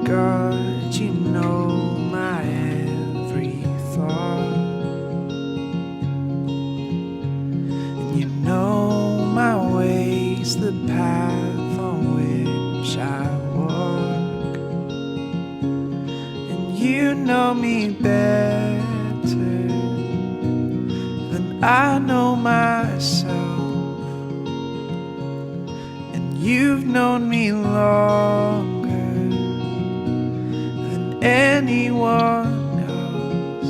God, you know my every thought, and you know my ways, the path on which I walk, and you know me better than I know myself, and you've known me longer than anyone else.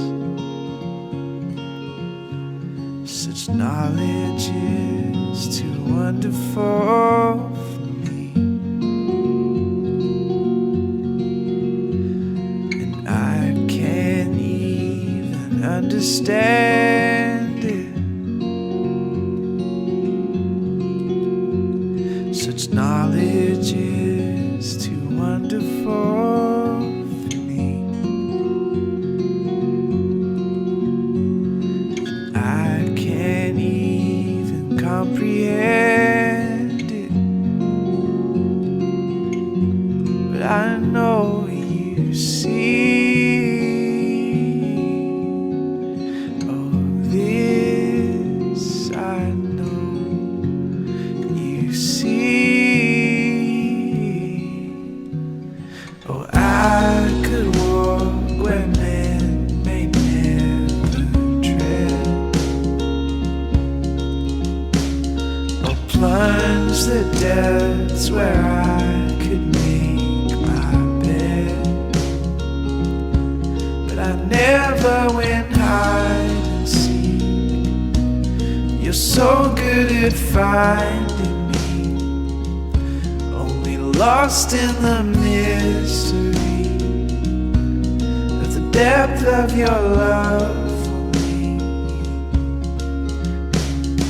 Such knowledge is too wonderful for me, and I can't even understand it. Such knowledge is too wonderful for me. I can't even comprehend it, but I know you see. Oh, this I know you see. Oh, I could walk where men may never tread, or plunge the depths where I could make my bed, but I never went hide and seek. You're so good at finding me, only lost in the mystery of the depth of your love for me.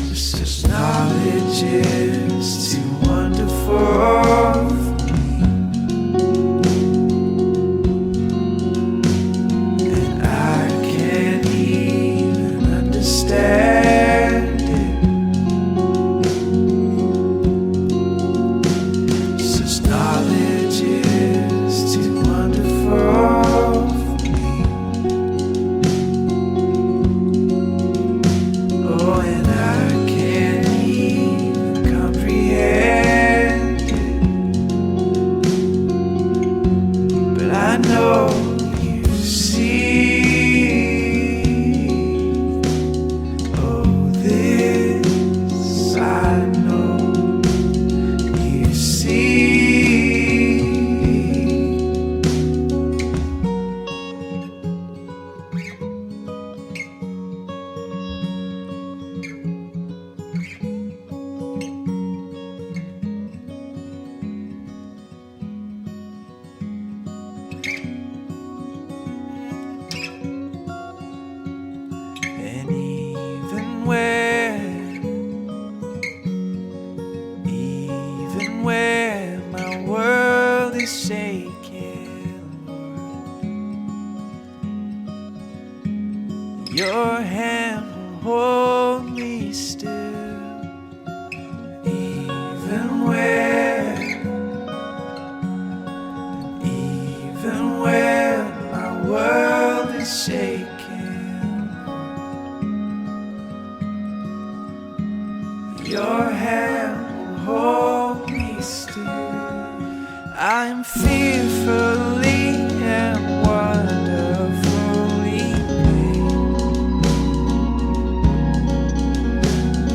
Just as knowledge is too wonderful for me, and I can't even understand it. Such knowledge is too wonderful for me. Oh, and I can't even comprehend it, but I know you see. Oh, this I know you see. And even where my world is shaking, Lord, your hand will hold me still. Even where my world is shaking, your hand will hold me still. I'm fearfully and wonderfully made.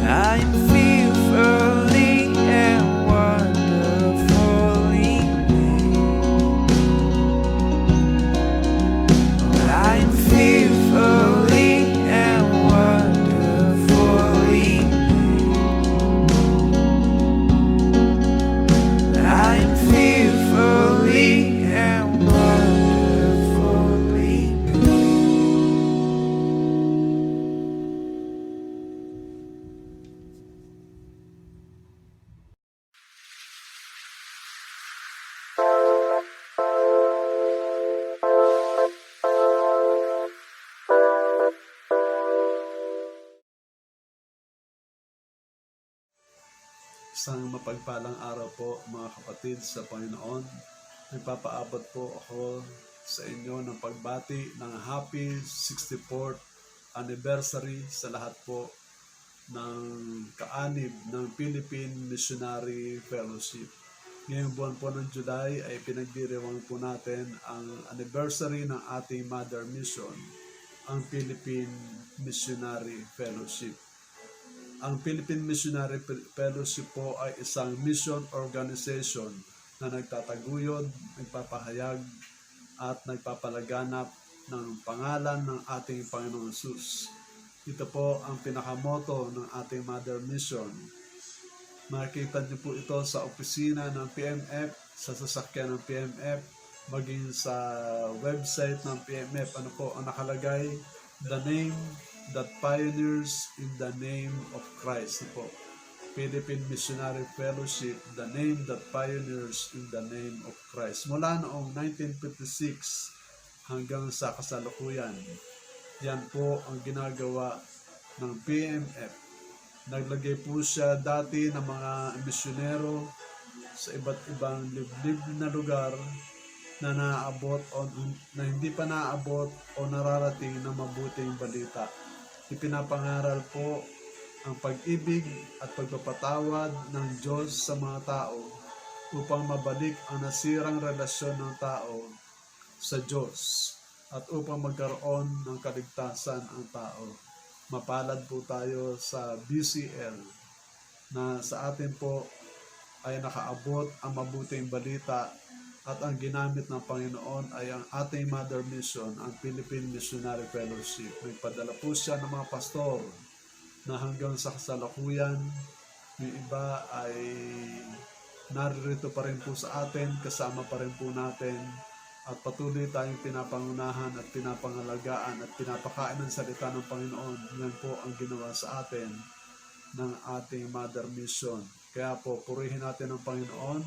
I'm fearfully and wonderfully made. I'm fearfully and wonderfully made. I'm fearfully and wonderfully made. Isang mapagpalang araw po mga kapatid sa Panginoon. nagpapaabot po ako sa inyo ng pagbati ng happy 64th anniversary sa lahat po ng kaanib ng Philippine Missionary Fellowship. Ngayong buwan po ng July ay pinagdiriwang po natin ang anniversary ng ating mother mission, ang Philippine Missionary Fellowship. Ang Philippine Missionary Fellowship po ay isang mission organization na nagtataguyod, nagpapahayag at nagpapalaganap ng pangalan ng ating Panginoong Hesus. Ito po ang pinakamoto ng ating mother mission. Makikita niyo po ito sa opisina ng PMF, sa sasakyan ng PMF, maging sa website ng PMF. Ano po ang nakalagay? The name that pioneers in the name of Christ. Po. Philippine Missionary Fellowship, the name that pioneers in the name of Christ. Mula noong 1956 hanggang sa kasalukuyan, yan po ang ginagawa ng PMF. Naglagay po siya dati ng mga misyonero sa iba't ibang liblib na lugar na naaabot o na hindi pa naaabot o nararating na mabuting balita. Ipinapangaral po ang pag-ibig at pagpapatawad ng Diyos sa mga tao upang mabalik ang nasirang relasyon ng tao sa Diyos at upang magkaroon ng kaligtasan ang tao. Mapalad po tayo sa BCL na sa atin po ay nakaabot ang mabuting balita at ang ginamit ng Panginoon ay ang ating mother mission, ang Philippine Missionary Fellowship. Nagpadala po siya ng mga pastor na hanggang sa kasalukuyan, yung iba ay naririto pa rin po sa atin, kasama pa rin po natin, at patuloy tayong pinapangunahan at pinapangalagaan at pinapakain ng salita ng Panginoon. Yan po ang ginawa sa atin ng ating mother mission. Kaya po, purihin natin ang Panginoon,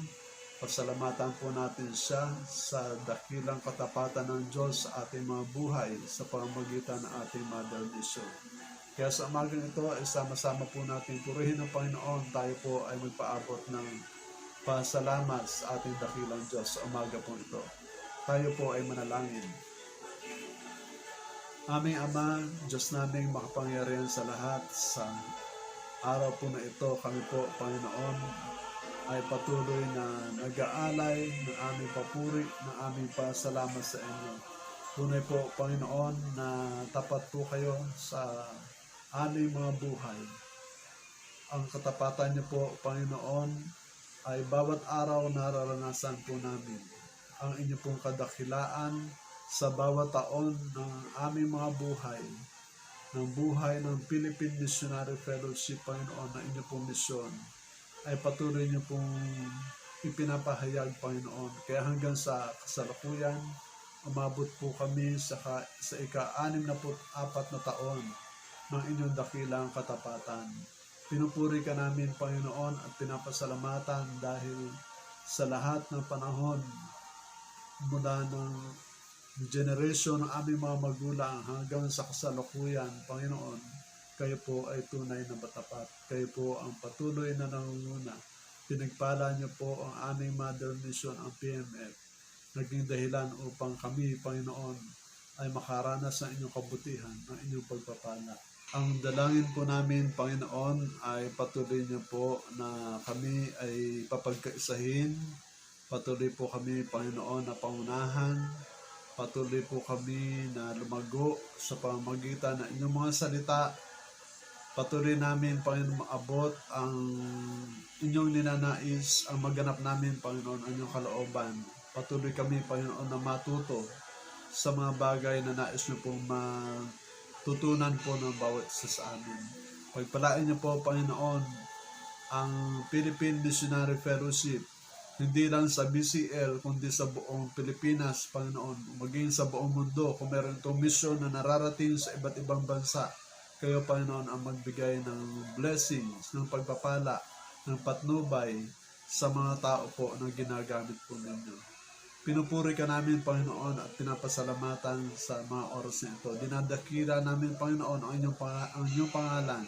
pasalamatan po natin siya sa dakilang katapatan ng Diyos sa ating mga buhay sa pamamagitan ng ating mother mission. Kaya sa umagang ito ay sama-sama po natin purihin ang Panginoon. Tayo po ay magpaabot ng pasalamat sa ating dakilang Diyos sa umaga po ito. Tayo po ay manalangin. Aming Ama, Diyos naming makapangyarihan sa lahat, sa araw po na ito, kami po, Panginoon, ay patuloy na nag-aalay ng aming papuri, ng aming pasalamat sa inyo. Tunay po, Panginoon, na tapat po kayo sa aming mga buhay. Ang katapatan niyo po, Panginoon, ay bawat araw nararanasan po namin. Ang inyo pong kadakilaan sa bawat taon ng aming mga buhay, ng buhay ng Philippine Missionary Fellowship, Panginoon, na inyo pong misyon, ay patuloy niyo pong ipinapahayag, Panginoon. Kaya hanggang sa kasalukuyan, umabot po kami sa ika-64 na taon ng inyong dakilang katapatan. Pinupuri ka namin, Panginoon, at pinapasalamatan dahil sa lahat ng panahon mula ng generation ng aming mga magulang hanggang sa kasalukuyan, Panginoon, kayo po ay tunay na matapat. Kayo po ang patuloy na nangunguna. Pinagpala niyo po ang aming mother mission, ang PMF. Naging dahilan upang kami, Panginoon, ay makaranas ng inyong kabutihan, ng inyong pagpapala. Ang dalangin po namin, Panginoon, ay patuloy niyo po na kami ay papagkaisahin. Patuloy po kami, Panginoon, na pangunahan. Patuloy po kami na lumago sa pamamagitan ng inyong mga salita. Patuloy namin, Panginoon, maabot ang inyong ninanais, ang maganap namin, Panginoon, ang inyong kalooban. Patuloy kami, Panginoon, na matuto sa mga bagay na nais niyo pong matutunan po ng bawat isa sa amin. Pagpalain niyo po, Panginoon, ang Philippine Missionary Fellowship, hindi lang sa BCL, kundi sa buong Pilipinas, Panginoon, maging sa buong mundo. Kung meron itong mission na nararating sa iba't ibang bansa, kayo, Panginoon, ang magbigay ng blessings, ng pagpapala, ng patnubay sa mga tao po na ginagamit po ninyo. Pinupuri ka namin, Panginoon, at pinapasalamatan sa mga oras na ito. Dinadakila namin, Panginoon, ang inyong pangalan.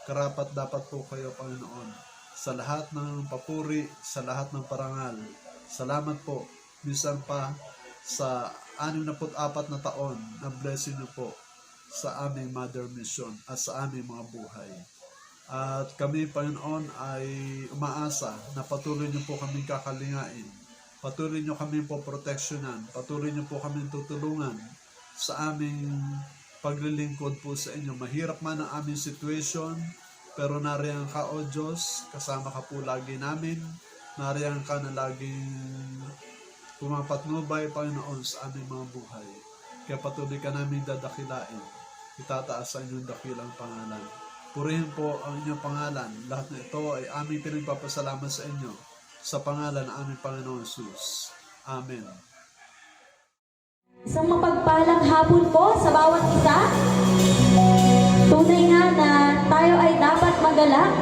Karapat dapat po kayo, Panginoon, sa lahat ng papuri, sa lahat ng parangal. Salamat po minsan pa sa 64 na taon na blessing niyo po sa aming Mother Mission at sa aming mga buhay. At kami, Panginoon, ay umaasa na patuloy niyo po kaming kakalingain. Patuloy niyo kaming po proteksyonan. Patuloy niyo po kaming tutulungan sa aming paglilingkod po sa inyo. Mahirap man ang aming situation, pero nariyan ka, O Diyos. Kasama ka po lagi namin. Nariyan ka na laging pumapatnubay, Panginoon, sa aming mga buhay. Kaya patuloy ka namin dadakilain. Itataas sa inyong dakilang pangalan. Purihin po ang inyong pangalan. Lahat na ito ay aming pinagpapasalamat sa inyo sa pangalan ng aming Panginoon Jesus. Amen. Isang mapagpalang hapon po sa bawat isa. Tunay nga na tayo ay dapat magalak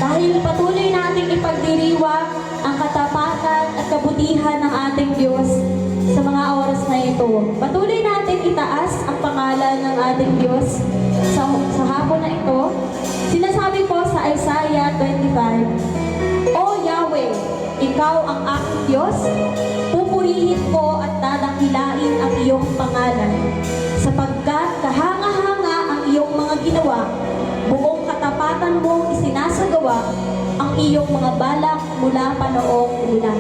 dahil patuloy nating ipagdiriwang ang katapatan at kabutihan ng ating Diyos sa mga oras na ito. Patuloy natin itaas ang pangalan ng ating Diyos sa hapon na ito. Sinasabi po sa Isaiah 25, O Yahweh, Ikaw ang aking Diyos, pupurihin ko at dadakilain ang iyong pangalan, sapagkat kahanga-hanga ang iyong mga ginawa, buong katapatan mong isinasagawa ang iyong mga balak mula pa noong una.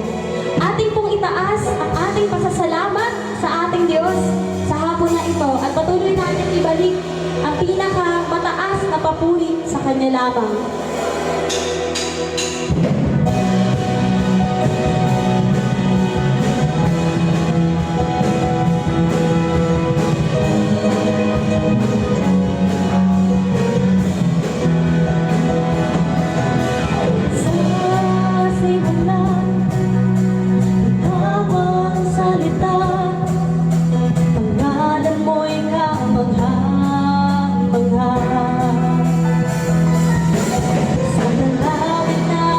Ating pong itaas ang ating pasasalamat sa ating Diyos sa hapon na ito at patuloy natin ibalik ang pinakamataas na papuri sa Kanya lamang. Sa dalawin na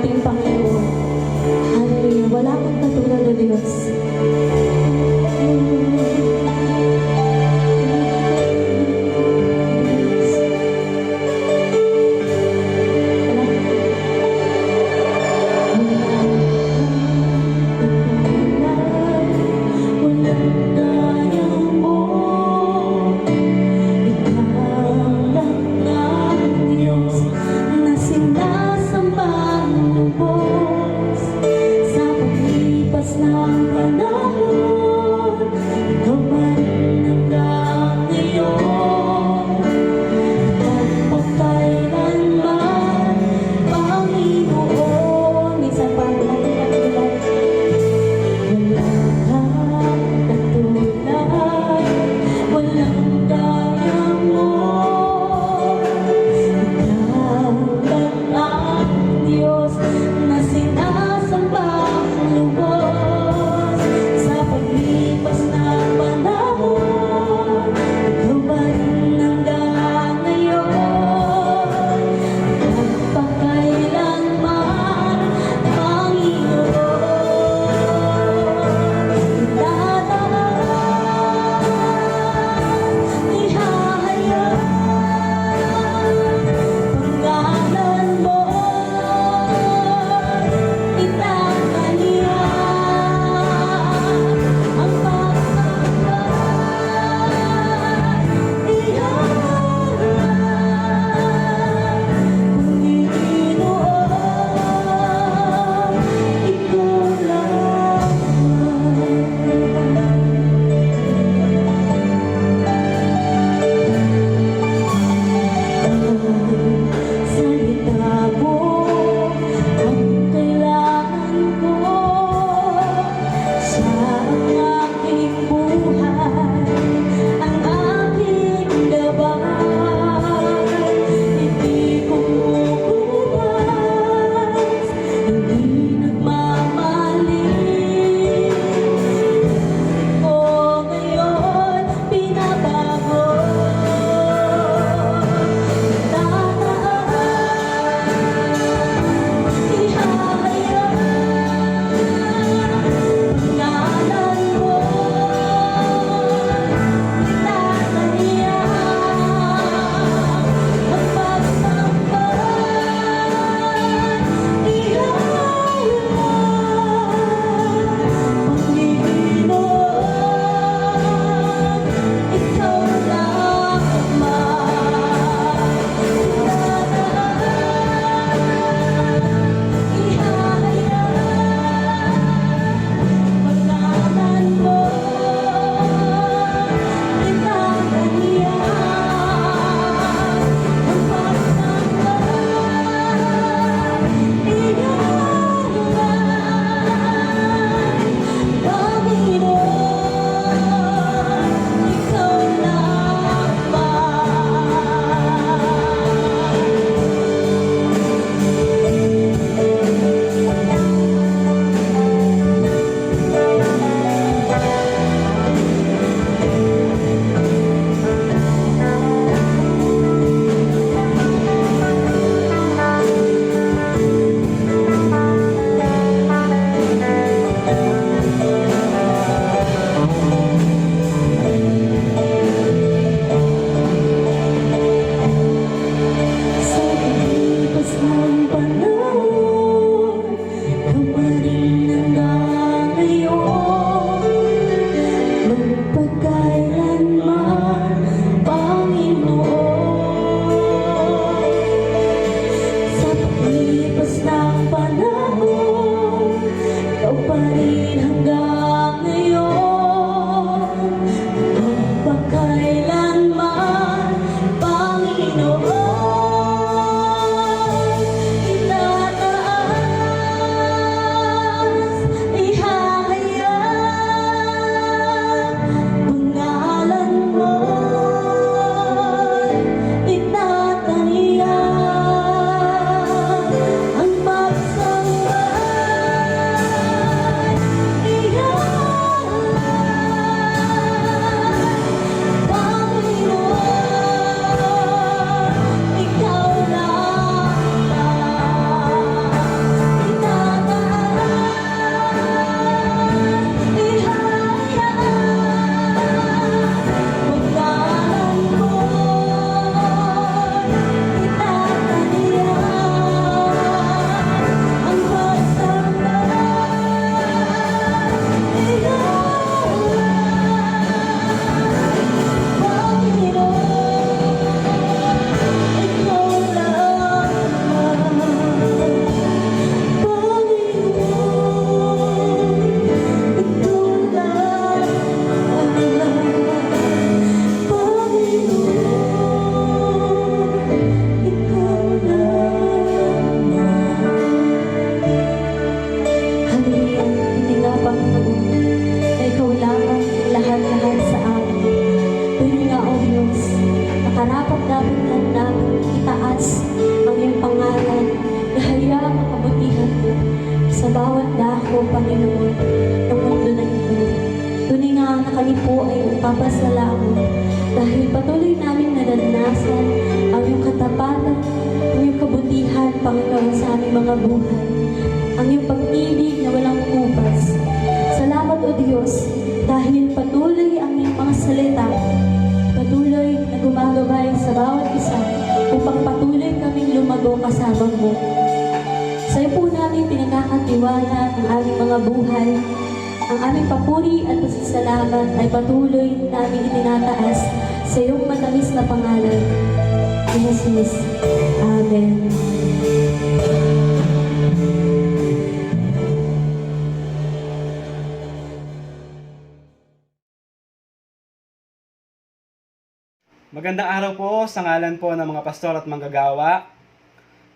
ating Panginoon. Hallelujah. Wala kang katulad o Diyos. Sinasamba mo nagpapasalamat dahil patuloy namin naranasan ang iyong katapatan, ang iyong kabutihan, Panginoon, sa aming mga buhay. Ang iyong pag-ibig na walang kubas. Salamat, O Diyos, dahil patuloy ang iyong mga salita, patuloy na gumagabay sa bawat isa upang patuloy kaming lumago kasama mo. Sa iyo po namin pinagkakatiwala ang aming mga buhay. Ang aming papuri at pasasalamat ay patuloy namin itinataas sa iyong matamis na pangalan. Ni Jesus. Amen. Magandang araw po sa ngalan po ng mga pastor at manggagawa,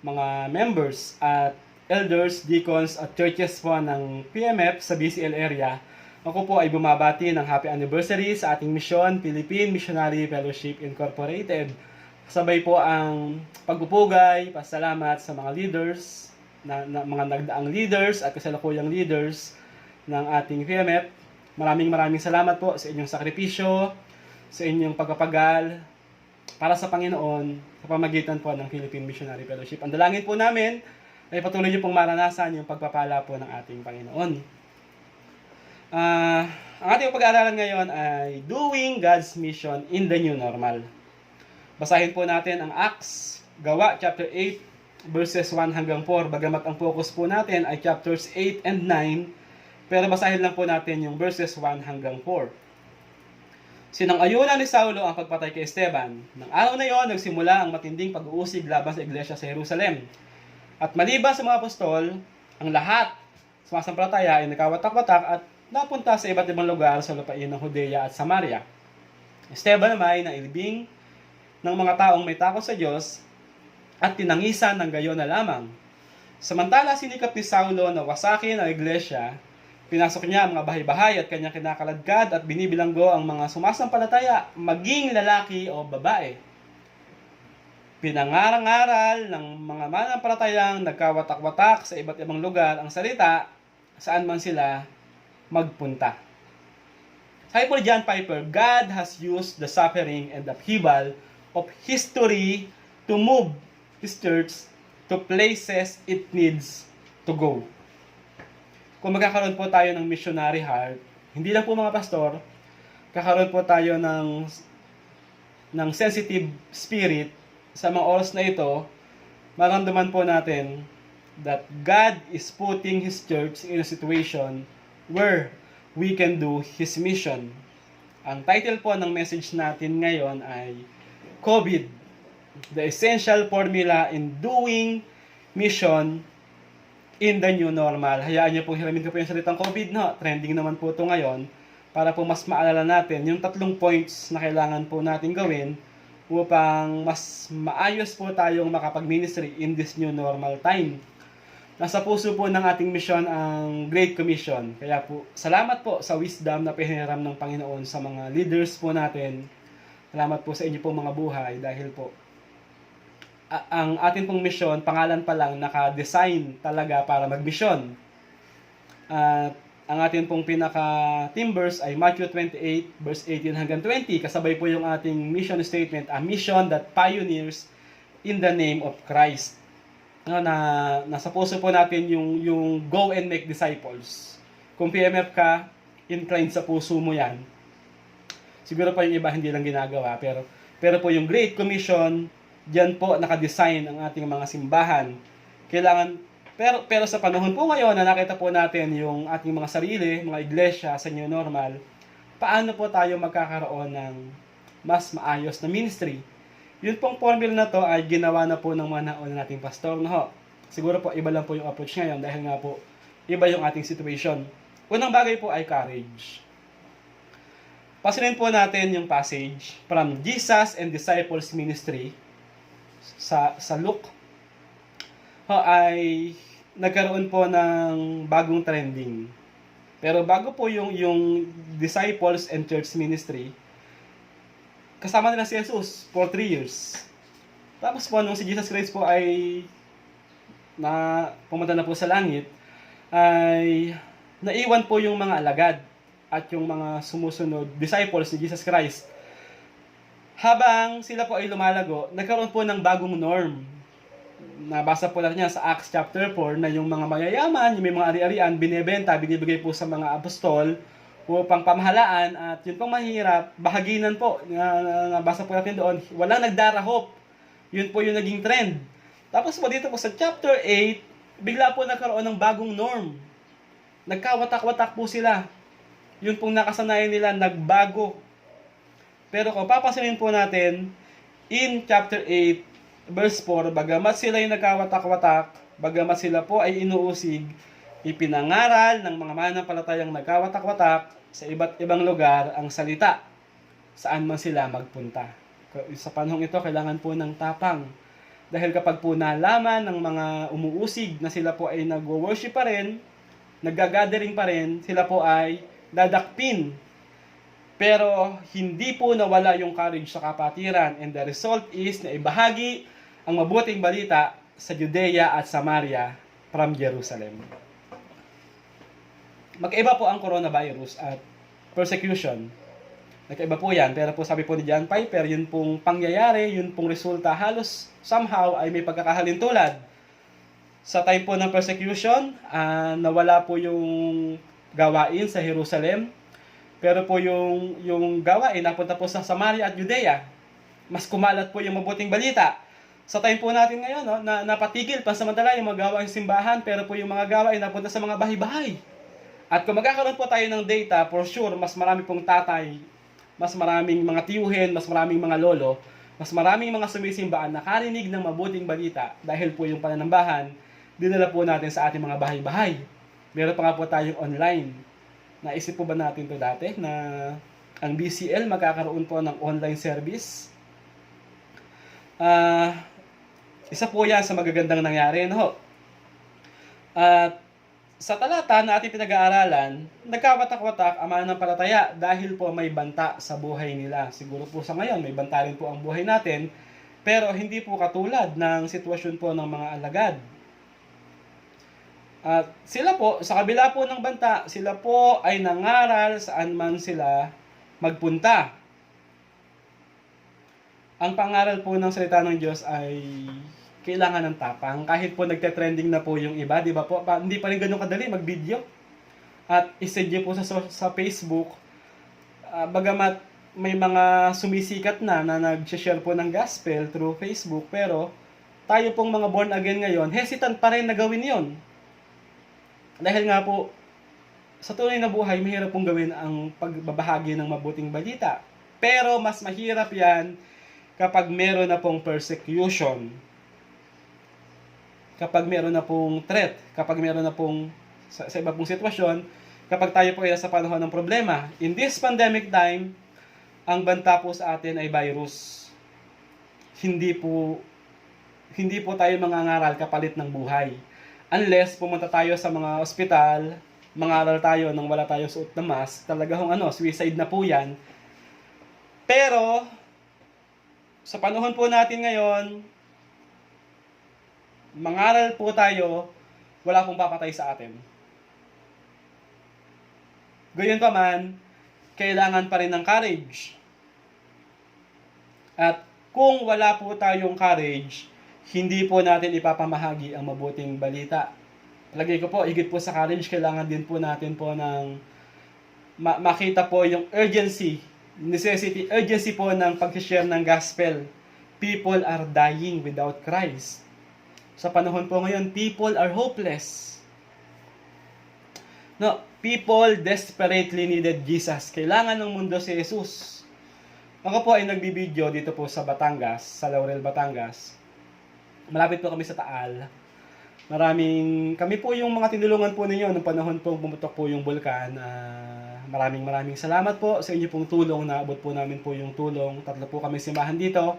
mga members at elders, deacons at churches po ng PMF sa BCL area. Ako po ay bumabati ng happy anniversary sa ating misyon, Philippine Missionary Fellowship Incorporated. Kasabay po ang pagpupugay, pasalamat sa mga leaders, mga nagdaang leaders at kasalukuyang leaders ng ating PMF. Maraming salamat po sa inyong sakripisyo, sa inyong pagpapagal para sa Panginoon sa pamagitan po ng Philippine Missionary Fellowship. Ang dalangin po namin ay patuloy niyo pong maranasan yung pagpapala po ng ating Panginoon. Ang ating pag-aaralan ngayon ay Doing God's Mission in the New Normal. Basahin po natin ang Acts, Gawa, chapter 8, verses 1 hanggang 4. Bagamat ang focus po natin ay chapters 8 and 9, pero basahin lang po natin yung verses 1 hanggang 4. Sinang-ayunan ni Saulo ang pagpatay kay Esteban. Nang araw na iyon, nagsimula ang matinding pag-uusig laban sa iglesia sa Jerusalem. At maliban sa mga apostol, ang lahat sumasampalataya ay nakawatak-watak at napunta sa iba't ibang lugar sa lupain ng Judea at Samaria. Esteban naman ay nailibing ng mga taong may takot sa Diyos at tinangisan ng gayon na lamang. Samantala sinikap ni Saulo na wasakin ang iglesia. Pinasok niya ang mga bahay-bahay at kanyang kinakaladkad at binibilanggo ang mga sumasampalataya, maging lalaki o babae. Pinangarang-aral ng mga manampalatayang nagkawatak-watak sa iba't ibang lugar ang salita saan man sila magpunta. Sabi po ni John Piper, God has used the suffering and upheaval of history to move His church to places it needs to go. Kung magkakaroon po tayo ng missionary heart, hindi lang po mga pastor, kakaroon po tayo ng sensitive spirit sa mga oras na ito, maramdaman po natin that God is putting His church in a situation where we can do His mission. Ang title po ng message natin ngayon ay COVID, the essential formula in doing mission in the new normal. Hayaan niyo po hiramin ko po yung salitang COVID, no? Trending naman po ito ngayon para po mas maalala natin yung 3 points na kailangan po natin gawin upang mas maayos po tayong makapag-ministry in this new normal time. Nasa puso po ng ating mission ang Great Commission. Kaya po, salamat po sa wisdom na pinahiram ng Panginoon sa mga leaders po natin. Salamat po sa inyo po mga buhay dahil po ang ating pong mission, pangalan pa lang, naka-design talaga para mag-mission. At ang ating pong pinaka-team verse ay Matthew 28, verse 18 hanggang 20. Kasabay po yung ating mission statement, a mission that pioneers in the name of Christ. Nasa puso po natin yung go and make disciples. Kung PMF ka, inclined sa puso mo yan. Siguro pa yung iba hindi lang ginagawa, pero po yung Great Commission, diyan po naka-design ang ating mga simbahan. Pero sa panahon po ngayon na nakita po natin yung ating mga sarili, mga iglesia sa new normal, paano po tayo magkakaroon ng mas maayos na ministry? Yun pong formula na to ay ginawa na po ng mga nauna nating pastor na ho. Siguro po iba lang po yung approach ngayon dahil nga po iba yung ating situation. Unang bagay po ay courage. Pasilin po natin yung passage from Jesus and Disciples Ministry sa Luke ay nagkaroon po ng bagong trending. Pero bago po yung Disciples and Church Ministry, kasama nila si Jesus for 3 years. Tapos po nung si Jesus Christ po ay pumunta na po sa langit, ay naiwan po yung mga alagad. at yung mga sumusunod disciples ni Jesus Christ. Habang sila po ay lumalago, nagkaroon po ng bagong norm. Nabasa po natin yan sa Acts chapter 4 na yung mga mayayaman, yung may mga ari-arian, binibenta, binibigay po sa mga apostol upang pamahalaan, at yun pong mahirap, bahaginan po. Nabasa po natin doon, walang nagdarahop. Yun po yung naging trend. Tapos po dito po sa chapter 8, bigla po nagkaroon ng bagong norm. Nagkawatak-watak po sila. Yun pong nakasanayan nila, nagbago. Pero kung papasanin po natin, in chapter 8, verse 4, bagamat sila yung nagkawatak-watak, bagamat sila po ay inuusig, ipinangaral ng mga mananampalatayang nagkawatak-watak sa iba't ibang lugar ang salita, saan man sila magpunta. Sa panahong ito, kailangan po ng tapang. Dahil kapag po nalaman ng mga umuusig na sila po ay nag-worship pa rin, nag-gathering pa rin, sila po ay dadakpin. Pero hindi po nawala yung courage sa kapatiran, and the result is na ibahagi ang mabuting balita sa Judea at Samaria from Jerusalem. Magkaiba po ang coronavirus at persecution. Nagkaiba po yan, pero po sabi po ni John Piper, yun pong pangyayari, yun pong resulta, halos somehow ay may pagkakahalintulad. Sa time po ng persecution, nawala po yung gawain sa Jerusalem, pero po yung gawain napunta po sa Samaria at Judea. Mas kumalat po yung mabuting balita. Sa time po natin ngayon, no, na napatigil pansamantala yung mga gawain simbahan, pero po yung mga gawain napunta sa mga bahay-bahay. At kung magkakaroon po tayo ng data, for sure, mas marami pong tatay, mas maraming mga tiyuhin, mas maraming mga lolo, mas maraming mga sumisimbaan nakarinig ng mabuting balita dahil po yung pananambahan, dinala po natin sa ating mga bahay-bahay. Meron pa nga po tayong online. Naisip po ba natin to dati na ang BCL magkakaroon po ng online service? Isa po yan sa magagandang nangyari. No? At sa talata na ating pinag-aaralan, nagkawatak-watak ang mananampalataya dahil po may banta sa buhay nila. Siguro po sa ngayon, may banta rin po ang buhay natin, pero hindi po katulad ng sitwasyon po ng mga alagad. At sila po, sa kabila po ng banta, sila po ay nangaral saan man sila magpunta. Ang pangaral po ng salita ng Diyos ay kailangan ng tapang. Kahit po nagte-trending na po yung iba, di ba po? Hindi pa rin ganun kadali mag-video. At isend nyo po sa Facebook, bagamat may mga sumisikat na nag-share po ng gospel through Facebook, pero tayo pong mga born again ngayon, hesitant pa rin na gawin yon. Dahil nga po, sa tunay na buhay, mahirap pong gawin ang pagbabahagi ng mabuting balita. Pero mas mahirap yan kapag meron na pong persecution. Kapag meron na pong threat, kapag meron na pong sa iba pong sitwasyon, kapag tayo po ay sa panahon ng problema. In this pandemic time, ang banta po sa atin ay virus. Hindi po tayo mangangaral kapalit ng buhay. Unless pumunta tayo sa mga ospital, mangaral tayo nang wala tayong suot na mask, talagang suicide na po yan. Pero, sa panahon po natin ngayon, mangaral po tayo, wala pong papatay sa atin. Gayon pa man, kailangan pa rin ng courage. At kung wala po tayong courage, hindi po natin ipapamahagi ang mabuting balita. Lagay ko po, higit po sa courage, kailangan din po natin po ng makita po yung urgency po ng pag-share ng gospel. People are dying without Christ. Sa panahon po ngayon, people are hopeless. No, people desperately needed Jesus. Kailangan ng mundo si Jesus. Ako po ay nagbibideo dito po sa Batangas, sa Laurel, Batangas. Malapit po kami sa Taal. Kami po yung mga tinulungan po ninyo nung panahon pong bumutok po yung bulkan. Maraming salamat po sa inyo pong tulong. Naabot po namin po yung tulong. 3 po kami simbahan dito.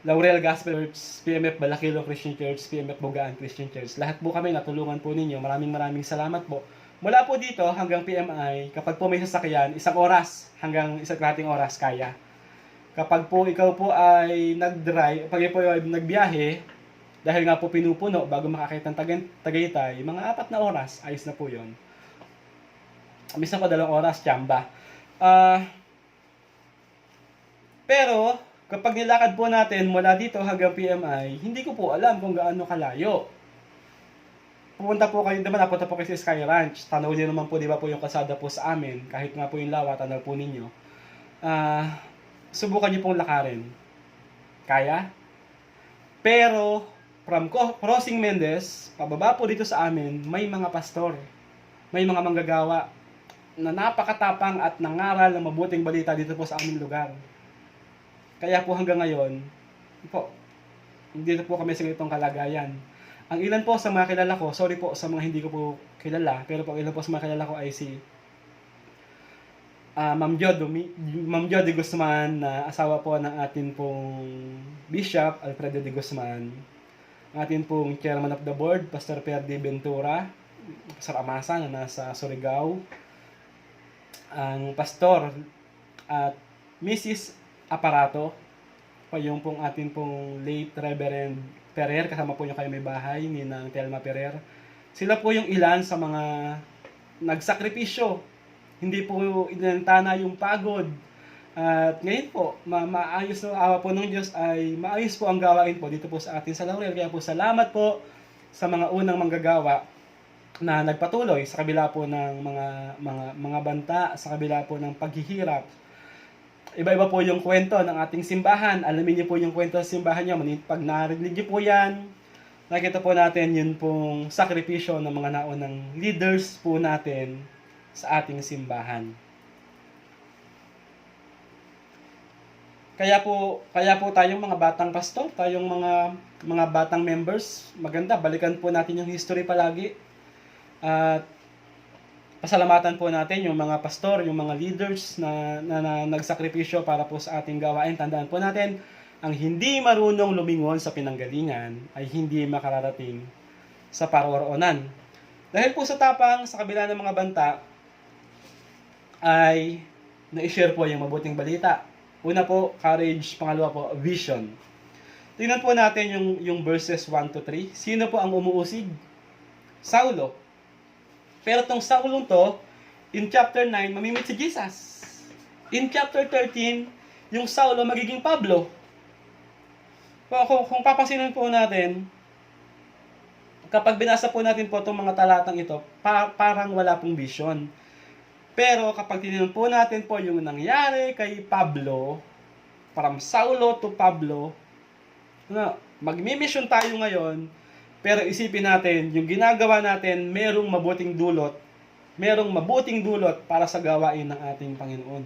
Laurel Gospel Church, PMF Balakilo Christian Church, PMF Bugaan Christian Church. Lahat po kami natulungan po ninyo. Maraming salamat po. Mula po dito hanggang PMI, kapag po may sasakyan, 1 oras hanggang 1.5 oras kaya. Kapag po ikaw po ay nag-drive, pag po ay nagbiyahe, dahil nga po pinupuno bago makakita ng Tagaytay, mga 4 na oras, ayos na po yon. Minsan po 2 oras, tsamba. Pero, kapag nilakad po natin mula dito hanggang PMI, hindi ko po alam kung gaano kalayo. Pupunta po kayo, diba napunta po kayo sa Sky Ranch. Tanaw niyo naman po, di ba po yung kalsada po sa amin. Kahit nga po yung lawa, tanaw po ninyo. Subukan niyo pong lakarin. Kaya? Pero, from Crossing Mendez, pababa po dito sa amin, may mga pastor. May mga manggagawa na napakatapang at nangaral ng mabuting balita dito po sa aming lugar. Kaya po hanggang ngayon, po, dito po kami sa ganitong kalagayan. Ang ilan po sa mga kilala ko, sorry po sa mga hindi ko po kilala, pero po ang ilan po sa mga kilala ko ay si Ma'am Jo de Guzman, na asawa po ng atin pong Bishop Alfredo de Guzman, ang atin pong Chairman of the Board, Pastor Perdi Ventura, Pastor Amasa na nasa Surigao, ang Pastor at Mrs. Aparato, pa yung pong atin pong late Reverend Ferrer, kasama po yung kayo may bahay, ni Nang Telma Ferrer. Sila po yung ilan sa mga nagsakripisyo. Hindi po inantana yung pagod. At ngayon po, maayos na awa po ng Diyos ay maayos po ang gawain po dito po sa atin sa Laurel. Kaya po salamat po sa mga unang manggagawa na nagpatuloy sa kabila po ng mga banta, sa kabila po ng paghihirap. Iba-iba po yung kwento ng ating simbahan. Alamin niyo po yung kwento sa simbahan niyo. Pag narinig niyo po yan, nakita po natin yun pong sakripisyo ng mga naunang leaders po natin sa ating simbahan. Kaya po tayong mga batang pastor, tayong mga batang members, maganda, balikan po natin yung history palagi. At pasalamatan po natin yung mga pastor, yung mga leaders na nagsakripisyo para po sa ating gawain. Tandaan po natin, ang hindi marunong lumingon sa pinanggalingan ay hindi makararating sa paroroonan. Dahil po sa tapang, sa kabila ng mga banta, ay na-share po yung mabuting balita. Una po, courage. Pangalawa po, vision. Tingnan po natin yung verses 1-3. Sino po ang umuusig? Saulo. Pero tong Saulong to, in chapter 9, mamimit si Jesus. In chapter 13, yung Saulo magiging Pablo. Kung papansinin po natin, kapag binasa po natin po itong mga talatang ito, parang wala pong vision. Pero kapag tinignan po natin po yung nangyari kay Pablo, from Saulo to Pablo, magmi-mission tayo ngayon, pero isipin natin, yung ginagawa natin, merong mabuting dulot para sa gawain ng ating Panginoon.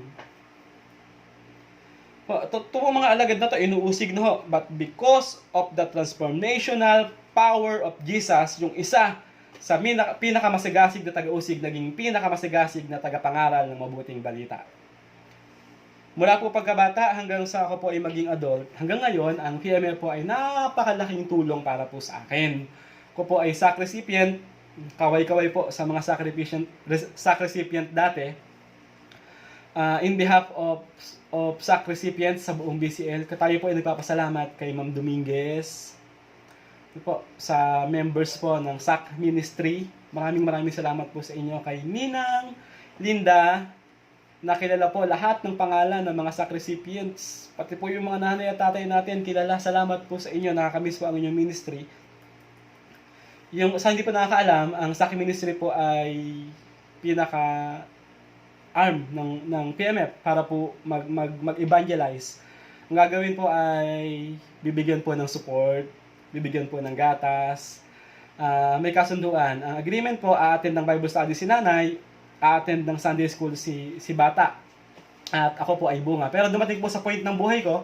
Ito mga alagad na to, inuusig na ho. But because of the transformational power of Jesus, yung isa sa pinakamasigasig na taga-usig, naging pinakamasigasig na taga-pangaral ng mabuting balita. Mula po pagkabata hanggang sa ako po ay maging adult, hanggang ngayon, ang PMF po ay napakalaking tulong para po sa akin. Ako po ay sacrificient, kaway-kaway po sa mga sacrificient dati. In behalf of sacrificients sa buong BCL, tayo po ay nagpapasalamat kay Ma'am Dominguez, po, sa members po ng SAC Ministry. Maraming salamat po sa inyo, kay Ninang, Linda, nakilala po lahat ng pangalan ng mga SAC recipients, pati po yung mga nanay at tatay natin, kilala. Salamat po sa inyo, nakakamiss po ang inyong ministry. Yung sa hindi pa nakakaalam, ang SAC Ministry po ay pinaka-arm ng PMF para po mag-evangelize. Ang gagawin po ay bibigyan po ng support, bibigyan po ng gatas, may kasunduan. Ang agreement po, a-attend ng Bible study si nanay, a-attend ng Sunday school si bata, at ako po ay bunga. Pero dumating po sa point ng buhay ko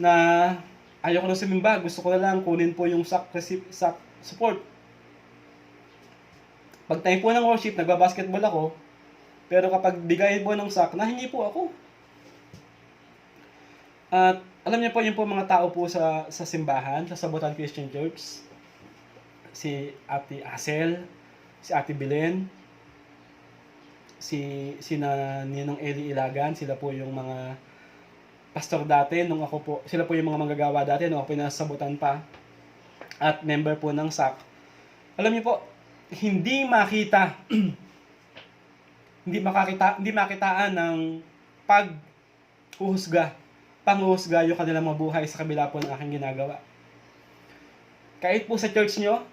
na ayoko na sumimba, gusto ko na lang kunin po yung SAC support. Pag time po ng worship, nagbabasketball ako, pero kapag bigay po ng SAC, nahingi po ako. At alam niyo po, yung po mga tao po sa simbahan, sa Sabutan Christian Church, si Ate Asel, si Ate Belen, si Ninong Eli Ilagan, sila po yung mga pastor dati nung ako po, sila po yung mga manggagawa dati nung ako po nasa Sabutan pa, at member po ng SAC. Alam niyo po, hindi makita hindi makitaan ng panghuhusga yung kanilang mga buhay sa kabila po ng aking ginagawa. Kahit po sa church nyo,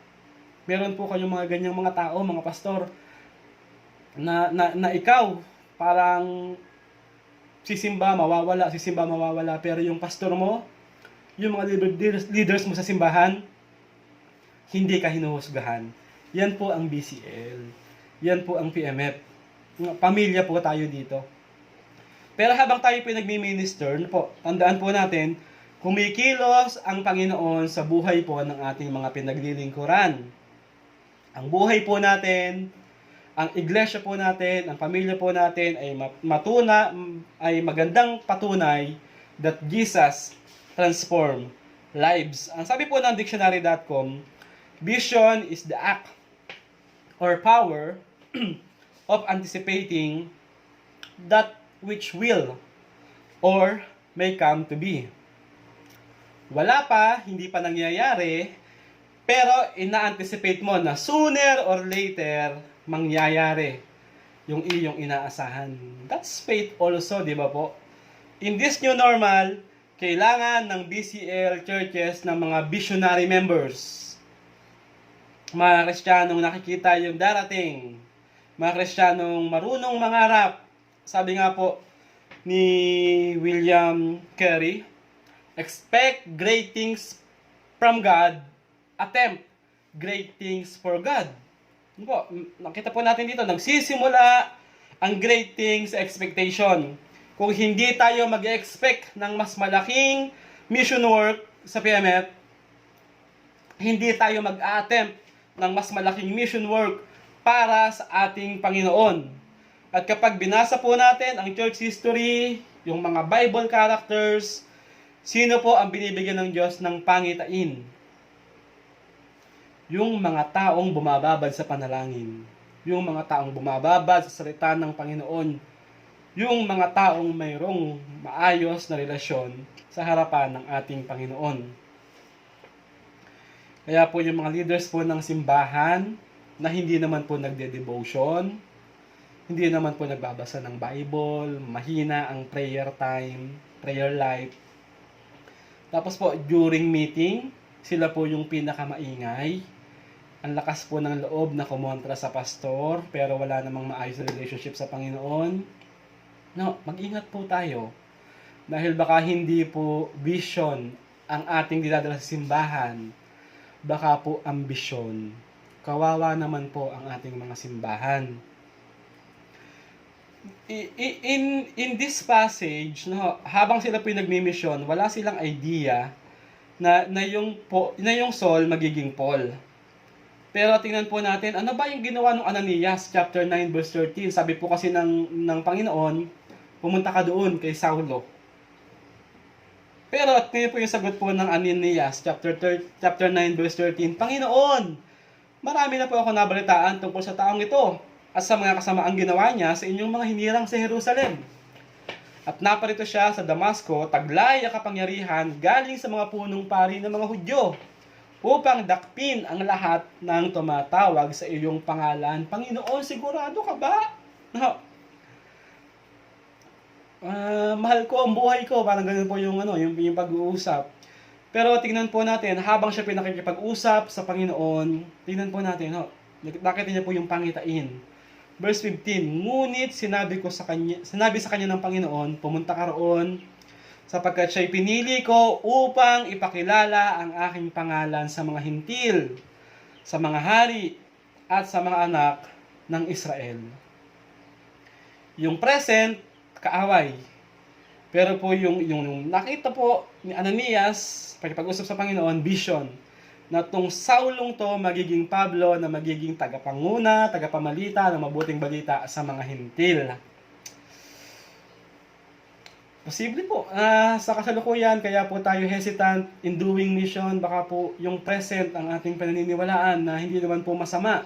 meron po kayong mga ganyang mga tao, mga pastor, na ikaw, parang sisimba, mawawala, pero yung pastor mo, yung mga leaders mo sa simbahan, hindi ka hinuhusgahan. Yan po ang BCL. Yan po ang PMF. Pamilya po tayo dito. Pero habang tayo pinagmi-minister, tandaan po natin, kumikilos ang Panginoon sa buhay po ng ating mga pinaglilingkuran. Ang buhay po natin, ang iglesia po natin, ang pamilya po natin ay magandang patunay that Jesus transform lives. Ang sabi po ng dictionary.com, vision is the act or power of anticipating that which will or may come to be. Wala pa, hindi pa nangyayari, pero ina-anticipate mo na sooner or later mangyayari yung iyong inaasahan. That's faith also, di ba po? In this new normal, kailangan ng BCL churches ng mga visionary members. Mga Kristiyanong nakikita yung darating. Mga Kristiyanong marunong mangarap. Sabi nga po ni William Carey, expect great things from God, attempt great things for God. Po, nakita po natin dito, nagsisimula ang great things sa expectation. Kung hindi tayo mag-expect ng mas malaking mission work sa PMF, hindi tayo mag-attempt ng mas malaking mission work para sa ating Panginoon. At kapag binasa po natin ang church history, yung mga Bible characters, sino po ang binibigyan ng Diyos ng pangitain? Yung mga taong bumababad sa panalangin. Yung mga taong bumababad sa salita ng Panginoon. Yung mga taong mayroong maayos na relasyon sa harapan ng ating Panginoon. Kaya po yung mga leaders po ng simbahan na hindi naman po nagde-devotion, hindi naman po nagbabasa ng Bible, mahina ang prayer time, prayer life. Tapos po, during meeting, sila po yung pinakamaingay. Ang lakas po ng loob na kumontra sa pastor, pero wala namang maayos na relationship sa Panginoon. No, mag-ingat po tayo. Dahil baka hindi po vision ang ating dinadala sa simbahan. Baka po ambisyon. Kawawa naman po ang ating mga simbahan. In this passage, no, habang sila pinagmi-mission, wala silang idea na yung Saul magiging Paul. Pero tingnan po natin, ano ba yung ginawa ng Ananias, chapter 9, verse 13? Sabi po kasi ng Panginoon, pumunta ka doon kay Saulo. Pero at ngayon po yung sagot po ng Ananias, chapter 9, verse 13, Panginoon, marami na po ako nabalitaan tungkol sa taong ito at sa mga kasamaang ginawa niya sa inyong mga hinirang sa Jerusalem. At naparito siya sa Damasco, taglay ang kapangyarihan galing sa mga punong pari ng mga Hudyo, upang dakpin ang lahat ng tumatawag sa iyong pangalan. Panginoon, sigurado ka ba? No. Mahal ko ang buhay ko. Parang ganun po yung pag-uusap. Pero tingnan po natin, habang siya pinakikipag-usap sa Panginoon, tingnan po natin, nakita niya po yung pangitain. Verse 15, ngunit sinabi sa kanya ng Panginoon, pumunta ka roon, sapagkat siya'y pinili ko upang ipakilala ang aking pangalan sa mga hintil, sa mga hari, at sa mga anak ng Israel. Yung present, kaaway. Pero po yung nakita po ni Ananias, pag-usap sa Panginoon, vision, na tong Saulong to magiging Pablo, na magiging tagapanguna, tagapamalita ng mabuting balita sa mga hintil. Posible po, sa kasalukuyan, kaya po tayo hesitant in doing mission, baka po yung present ang ating pananiniwalaan na hindi naman po masama.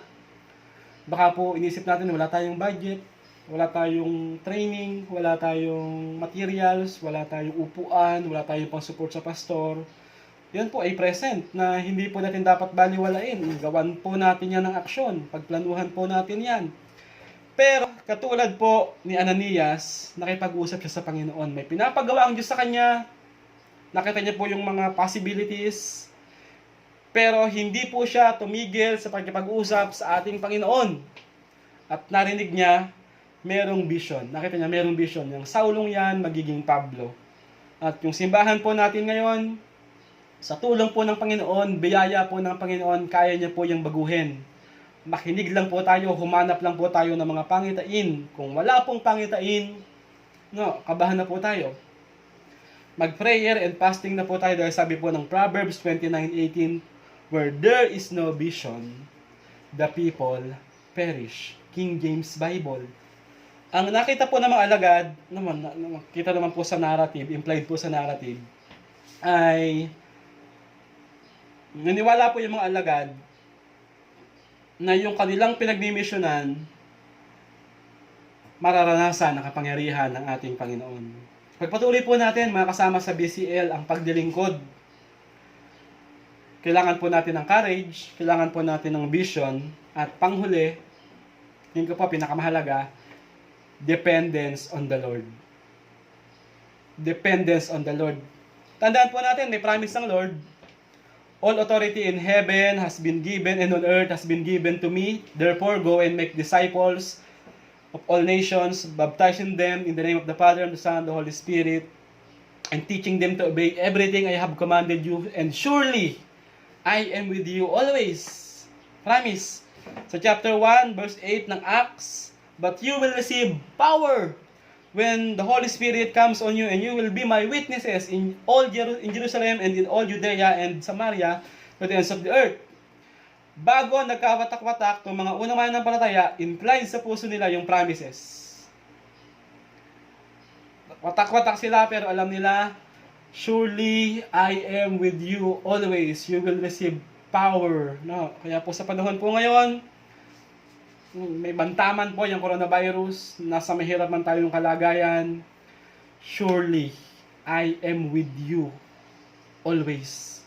Baka po inisip natin wala tayong budget, wala tayong training, wala tayong materials, wala tayong upuan, wala tayong pang-support sa pastor. Yan po ay present na hindi po natin dapat baliwalain. Gawan po natin yan ng aksyon, pagplanuhan po natin yan. Pero katulad po ni Ananias, nakipag-usap siya sa Panginoon. May pinapagawa ang Diyos sa kanya. Nakita niya po yung mga possibilities. Pero hindi po siya tumigil sa pagkipag-usap sa ating Panginoon. At narinig niya, merong vision. Nakita niya, merong vision. Yung Saulong yan, magiging Pablo. At yung simbahan po natin ngayon, sa tulong po ng Panginoon, biyaya po ng Panginoon, kaya niya po yung baguhin. Makinig lang po tayo, humanap lang po tayo ng mga pangitain. Kung wala pong pangitain, kabahan na po tayo. Mag-prayer and fasting na po tayo dahil sabi po ng Proverbs 29:18, where there is no vision, the people perish. King James Bible. Ang nakita po ng mga alagad, kita naman po sa narrative, implied po sa narrative, ay naniwala po yung mga alagad na yung kanilang pinagmimisyonan mararanasan ang kapangyarihan ng ating Panginoon. Pagpatuloy po natin mga kasama sa BCL ang pagdilingkod. Kailangan po natin ng courage, kailangan po natin ng vision, at panghuli, yun ko po pinakamahalaga, dependence on the Lord. Dependence on the Lord. Tandaan po natin, may promise ng Lord, all authority in heaven has been given and on earth has been given to me. Therefore, go and make disciples of all nations, baptizing them in the name of the Father, and the Son, and the Holy Spirit, and teaching them to obey everything I have commanded you. And surely, I am with you always. Promise. Sa chapter 1, verse 8 ng Acts, but you will receive power when the Holy Spirit comes on you, and you will be my witnesses in Jerusalem and in all Judea and Samaria to the ends of the earth. Bago nagkawatak-watak, itong mga unang mananampalataya, implied sa puso nila yung promises. Watak-watak sila pero alam nila, surely I am with you always. You will receive power. Kaya po sa panahon po ngayon, may bantaman po yung coronavirus, nasa mahirap man tayong kalagayan, surely, I am with you, always.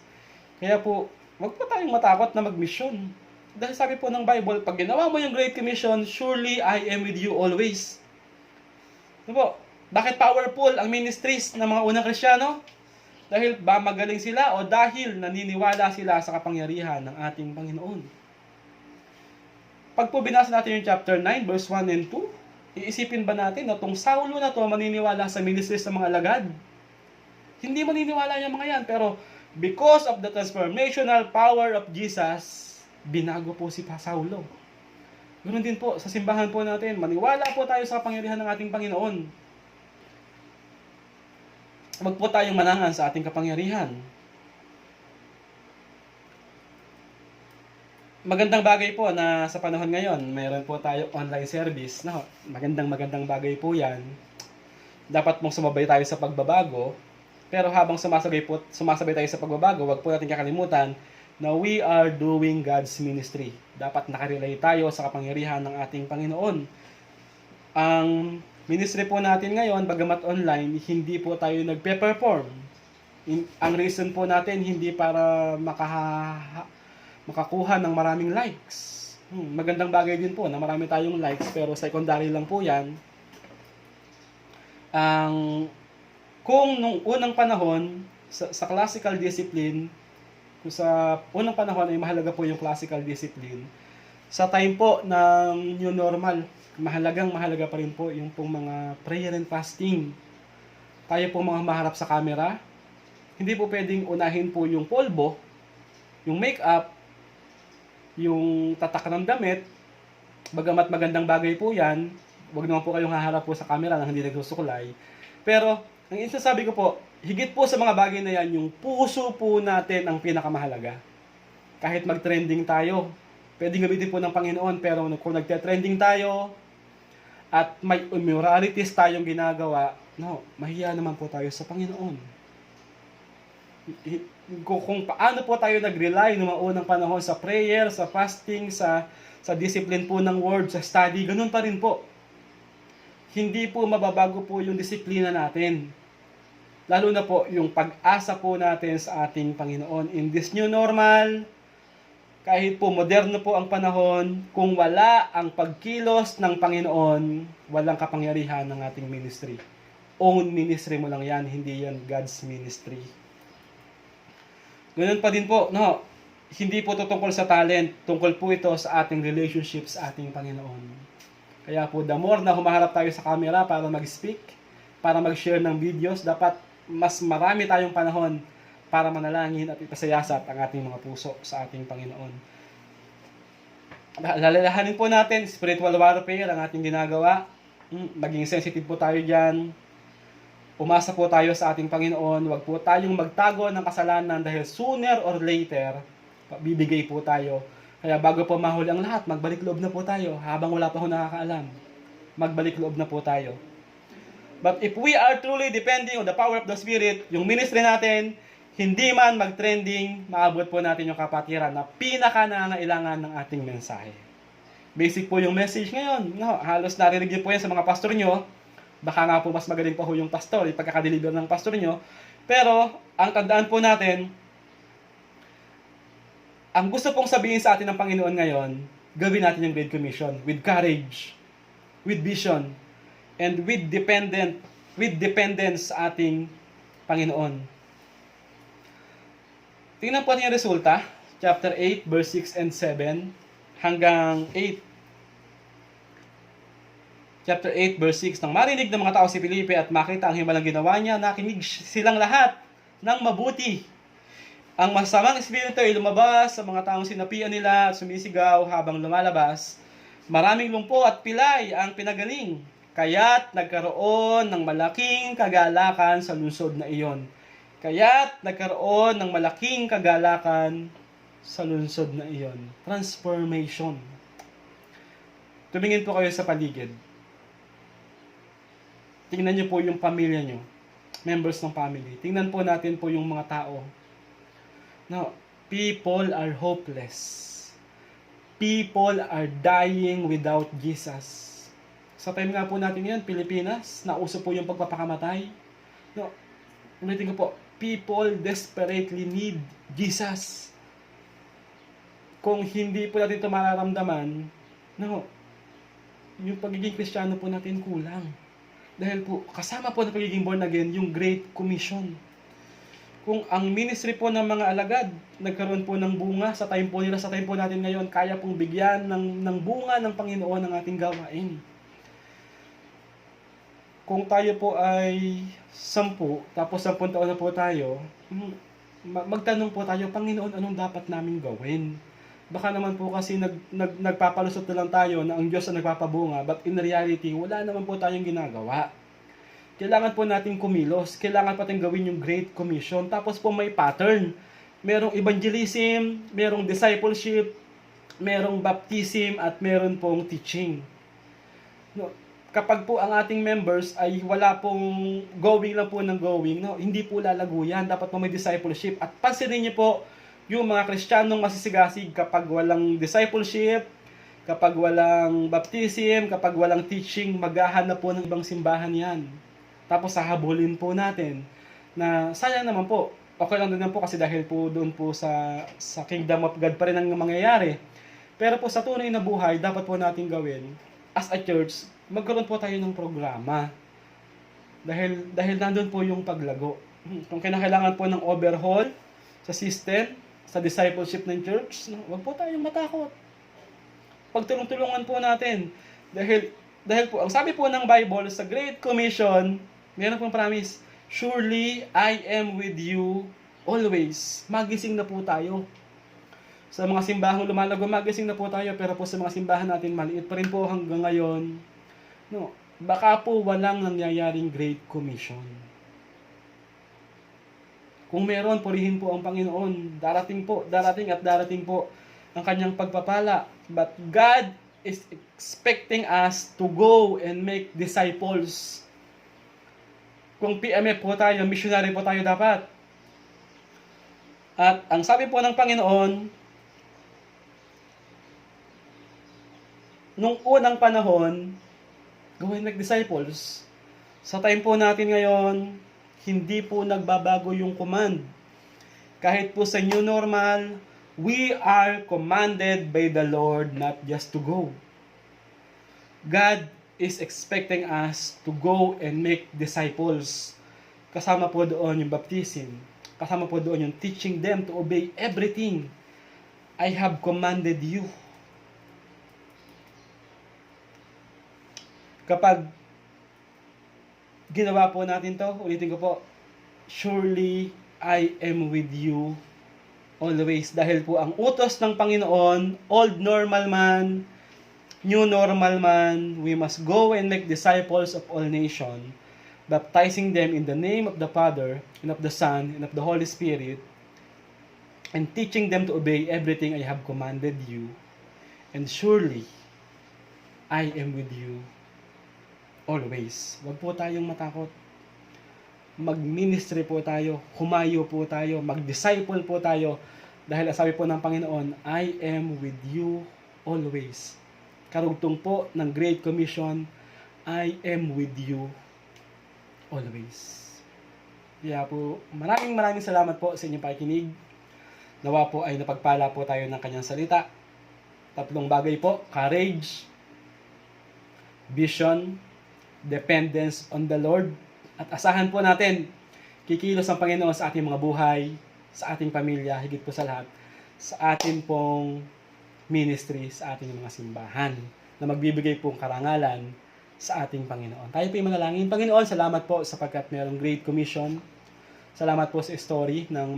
Kaya po, wag po tayong matakot na mag-mission. Dahil sabi po ng Bible, pag ginawa mo yung Great Commission, surely, I am with you, always. Po, bakit powerful ang ministries ng mga unang Kristiyano? Dahil ba magaling sila o dahil naniniwala sila sa kapangyarihan ng ating Panginoon? Pag po binasa natin yung chapter 9, verse 1 and 2, iisipin ba natin na itong Saulo na to maniniwala sa ministries ng mga alagad? Hindi maniniwala yung mga yan, pero because of the transformational power of Jesus, binago po si Saulo. Ganoon din po, sa simbahan po natin, maniwala po tayo sa kapangyarihan ng ating Panginoon. Huwag po tayong manangan sa ating kapangyarihan. Magandang bagay po na sa panahon ngayon, mayroon po tayo online service. Magandang bagay po yan. Dapat mong sumabay tayo sa pagbabago. Pero habang sumasabay tayo sa pagbabago, wag po natin kakalimutan na we are doing God's ministry. Dapat nakarelay tayo sa kapangyarihan ng ating Panginoon. Ang ministry po natin ngayon, bagamat online, hindi po tayo nagpe-perform. Ang reason po natin, hindi para makakuha ng maraming likes. Magandang bagay din po na marami tayong likes, pero secondary lang po yan. Kung nung unang panahon, sa classical discipline, kung sa unang panahon ay mahalaga po yung classical discipline, sa time po ng new normal, mahalaga pa rin po yung pong mga prayer and fasting. Tayo po mga maharap sa camera, hindi po pwedeng unahin po yung polvo, yung makeup, yung tatak ng damit. Bagamat magandang bagay po yan, wag naman po kayong haharap po sa camera nang hindi nagsusuklay. Pero, ang isasabi ko po, higit po sa mga bagay na yan, yung puso po natin ang pinakamahalaga. Kahit mag-trending tayo, pwedeng gamitin po ng Panginoon, pero kung nagte-trending tayo, at may immoralities tayong ginagawa, mahiya naman po tayo sa Panginoon. Kung paano po tayo nag-rely noong unang panahon sa prayer, sa fasting, sa discipline po ng word, sa study, ganun pa rin po. Hindi po mababago po yung disiplina natin. Lalo na po yung pag-asa po natin sa ating Panginoon. In this new normal, kahit po moderno po ang panahon, kung wala ang pagkilos ng Panginoon, walang kapangyarihan ng ating ministry. Own ministry mo lang yan, hindi yan God's ministry. Ganun pa din po, no? Hindi po ito tungkol sa talent, tungkol po ito sa ating relationship sa ating Panginoon. Kaya po, the more na humaharap tayo sa camera para mag-speak, para mag-share ng videos, dapat mas marami tayong panahon para manalangin at ipasayasat ang ating mga puso sa ating Panginoon. Lalalahanin po natin, spiritual warfare ang ating ginagawa. Maging sensitive po tayo dyan. Umasa po tayo sa ating Panginoon. Huwag po tayong magtago ng kasalanan dahil sooner or later, bibigay po tayo. Kaya bago po mahuli ang lahat, magbalik loob na po tayo. Habang wala pa ho nakakaalam, magbalik loob na po tayo. But if we are truly depending on the power of the Spirit, yung ministry natin, hindi man mag-trending, maabot po natin yung kapatiran na pinaka-nangailangan ng ating mensahe. Basic po yung message ngayon. No, halos narinig niyo po yan sa mga pastor nyo. Baka nga po mas magaling pa ho yung pastor, yung pagkakadeliver ng pastor nyo. Pero, ang tandaan po natin, ang gusto pong sabihin sa atin ng Panginoon ngayon, gawin natin yung Great Commission with courage, with vision, and with dependence sa ating Panginoon. Tingnan po natin yung resulta. Chapter 8, verse 6 and 7 hanggang 8. Chapter 8, verse 6. Nang marinig ng mga tao si Felipe at makita ang himalang ginawa niya, nakinig silang lahat ng mabuti. Ang masamang espiritu ay lumabas sa mga taong sinapian nila at sumisigaw habang lumalabas. Maraming lumpo at pilay ang pinagaling. Kaya't nagkaroon ng malaking kagalakan sa lungsod na iyon. Kaya't nagkaroon ng malaking kagalakan sa lungsod na iyon. Transformation. Tumingin po kayo sa paligid. Tingnan niyo po yung pamilya niyo. Members ng family. Tingnan po natin po yung mga tao. No, people are hopeless. People are dying without Jesus. Sa time nga po natin ngayon, Pilipinas, nauso po yung pagpapakamatay. No, ulitin ko po, people desperately need Jesus. Kung hindi po natin ito mararamdaman, no, yung pagiging Kristiyano po natin kulang. Dahil po, kasama po na pagiging born again, yung Great Commission. Kung ang ministry po ng mga alagad, nagkaroon po ng bunga sa time po nila, sa time po natin ngayon, kaya pong bigyan ng bunga ng Panginoon ng ating gawain. Kung tayo po ay 10, tapos 10 taon na po tayo, magtanong po tayo, Panginoon, anong dapat naming gawin? Baka naman po kasi nagpapalusot na lang tayo na ang Diyos ang nagpapabunga, but in reality, wala naman po tayong ginagawa. Kailangan po natin kumilos, kailangan pa natin gawin yung Great Commission, tapos po may pattern. Merong evangelism, merong discipleship, merong baptism, at meron pong teaching. No, kapag po ang ating members ay wala pong going lang po ng going, no, hindi po lalago yan. Dapat po may discipleship. At pansinin niyo po, yung mga Kristiyanong masisigasig kapag walang discipleship, kapag walang baptism, kapag walang teaching, maghahanap po ng ibang simbahan yan. Tapos sahabulin po natin na sayang naman po. Okay lang din po kasi dahil po doon po sa Kingdom of God pa rin ang mangyayari. Pero po sa tunay na buhay, dapat po natin gawin as a church, magkaroon po tayo ng programa. Dahil nandun po yung paglago. Kung kinakailangan po ng overhaul sa system, sa discipleship ng church, wag po tayong matakot. Pagtulong-tulungan po natin. Dahil po, ang sabi po ng Bible sa Great Commission, meron pong promise, surely I am with you always. Magising na po tayo. Sa mga simbahang lumalago, magising na po tayo, pero po sa mga simbahan natin, maliit pa rin po hanggang ngayon. No, baka po walang nangyayaring Great Commission. Kung meron, purihin po ang Panginoon. Darating po ang kanyang pagpapala. But God is expecting us to go and make disciples. Kung PMF po tayo, missionary po tayo dapat. At ang sabi po ng Panginoon, nung unang panahon, go and make disciples. Sa time po natin ngayon, hindi po nagbabago yung command. Kahit po sa new normal, We are commanded by the Lord not just to go. God is expecting us to go and make disciples. Kasama po doon yung baptism. Kasama po doon yung teaching them to obey everything I have commanded you. Kapag ginawa po natin to, ulitin ko po, surely I am with you always. Dahil po ang utos ng Panginoon, old normal man, new normal man, we must go and make disciples of all nations, baptizing them in the name of the Father, and of the Son, and of the Holy Spirit, and teaching them to obey everything I have commanded you. And surely, I am with you always. Huwag po tayong matakot. Mag-ministry po tayo, humayo po tayo, mag-disciple po tayo, dahil sabi po ng Panginoon, I am with you always. Karugtong po ng Great Commission, I am with you always. Kaya po, maraming salamat po sa inyong pakikinig. Nawa po ay napagpala po tayo ng kanyang salita. 3 bagay po, courage, vision, dependence on the Lord. At asahan po natin, kikilos ang Panginoon sa ating mga buhay, sa ating pamilya, higit po sa lahat, sa ating pong ministry, sa ating mga simbahan, na magbibigay pong karangalan sa ating Panginoon. Tayo po yung manalangin. Panginoon, salamat po sapagkat mayroong Great Commission. Salamat po sa story ng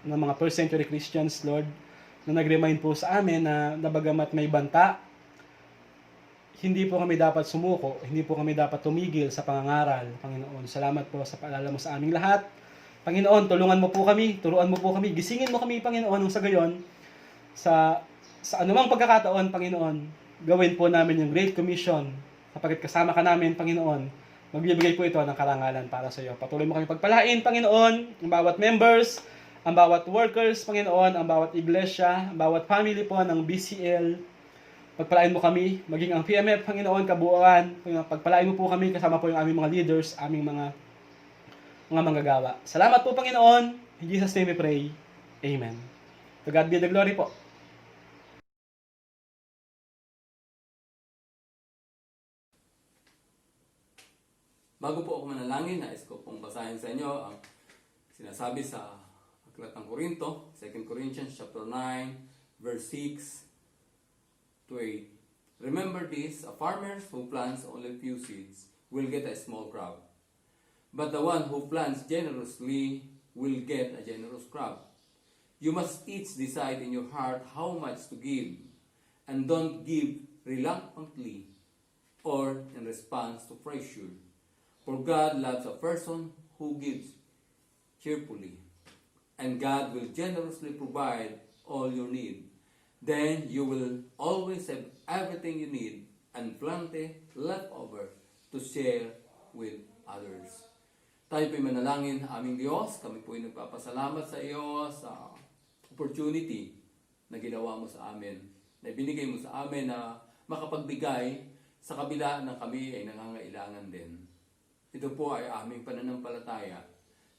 mga first century Christians, Lord, na nag-remind po sa amin na bagamat may banta, hindi po kami dapat sumuko, hindi po kami dapat tumigil sa pangangaral, Panginoon. Salamat po sa paalala mo sa aming lahat. Panginoon, tulungan mo po kami, turuan mo po kami, gisingin mo kami, Panginoon, nung sa gayon, sa anumang pagkakataon, Panginoon, gawin po namin yung Great Commission. Kapag kasama ka namin, Panginoon, magbibigay po ito ng karangalan para sa iyo. Patuloy mo kami pagpalain, Panginoon, ang bawat members, ang bawat workers, Panginoon, ang bawat iglesia, ang bawat family po ng BCL. Pagpalain mo kami, maging ang PMF, Panginoon, kabuuan. Pagpalain mo po kami, kasama po yung aming mga leaders, aming mga manggagawa. Salamat po, Panginoon. In Jesus' name we pray. Amen. To God be the glory po. Bago po ako manalangin, nais ko pong basahin sa inyo ang sinasabi sa Aklat ng Korinto, 2 Corinthians chapter 9, verse 6 to 8. Remember this, a farmer who plants only a few seeds will get a small crop. But the one who plants generously will get a generous crop. You must each decide in your heart how much to give, and don't give reluctantly or in response to pressure. For God loves a person who gives cheerfully, and God will generously provide all your need. Then you will always have everything you need and plenty left over to share with others. Tayo po'y manalangin, aming Diyos. Kami po'y nagpapasalamat sa iyo sa opportunity na ginawa mo sa amin, na ibinigay mo sa amin na makapagbigay sa kabila na kami ay nangangailangan din. Ito po ay aming pananampalataya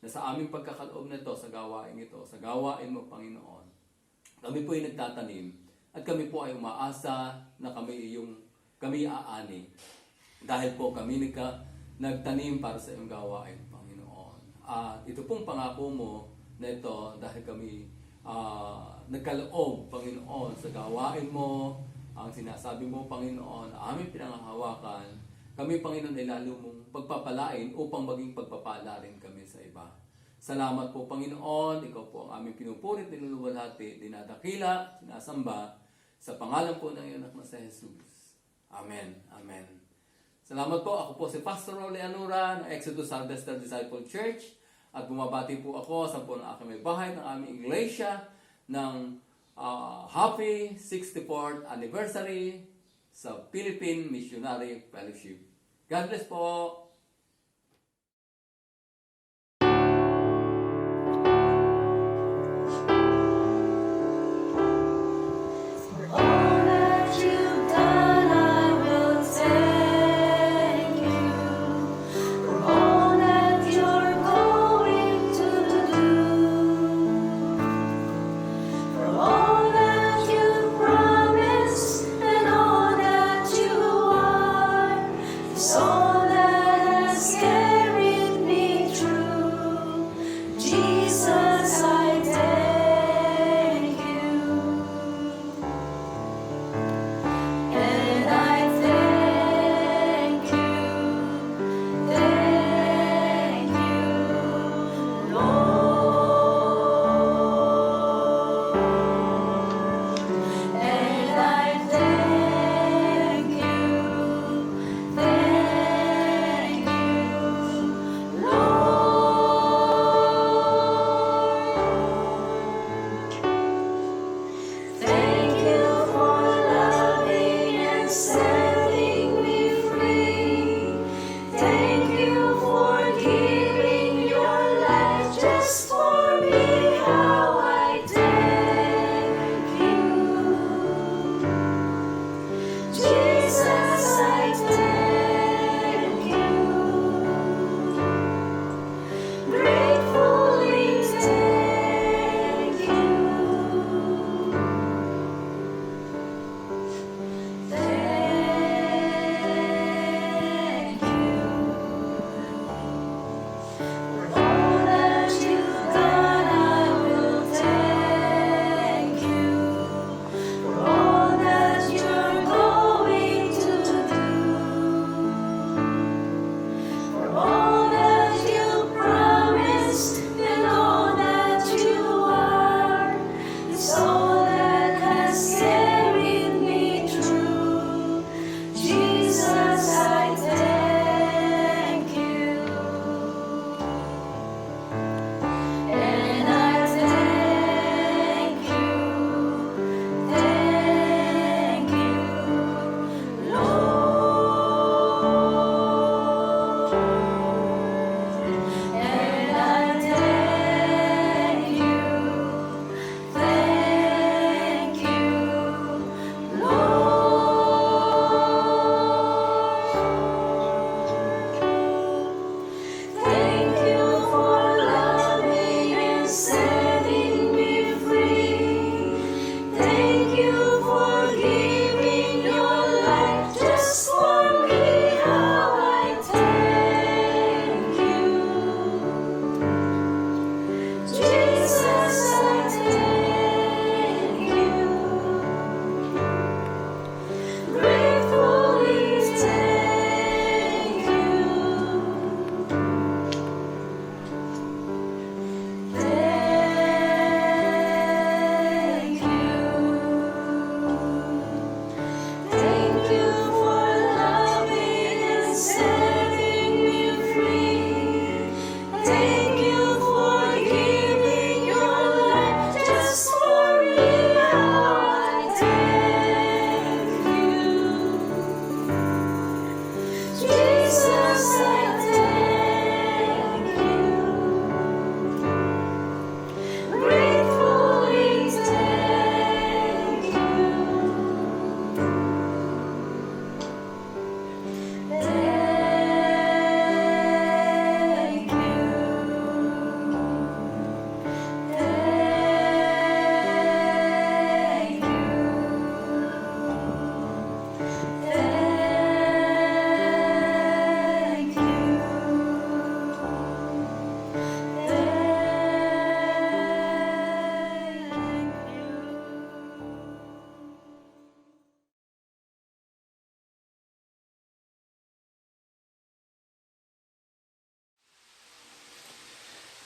na sa aming pagkakaloob na ito, sa gawain ito, sa gawain mo, Panginoon, kami po ay nagtatanim at kami po ay umaasa na kami aani. Dahil po kami nagtanim para sa iyong gawain, Panginoon. At ito pong pangako mo na ito dahil kami nagkaloob, Panginoon, sa gawain mo, ang sinasabi mo, Panginoon, aming pinanghahawakan, kami, Panginoon, ay lalo mong pagpapalain upang maging pagpapala rin kami sa iba. Salamat po, Panginoon. Ikaw po ang aming pinupuri, niluluwalhati, dinadakila, sinasamba, sa pangalan po ng iyong anak na si Jesus. Amen. Amen. Salamat po. Ako po si Pastor Rolly Anura ng Exodus Harvester Disciple Church at bumabati po ako sa po ng aking may bahay ng aming iglesia ng happy 64th anniversary sa Philippine Missionary Fellowship. God bless po!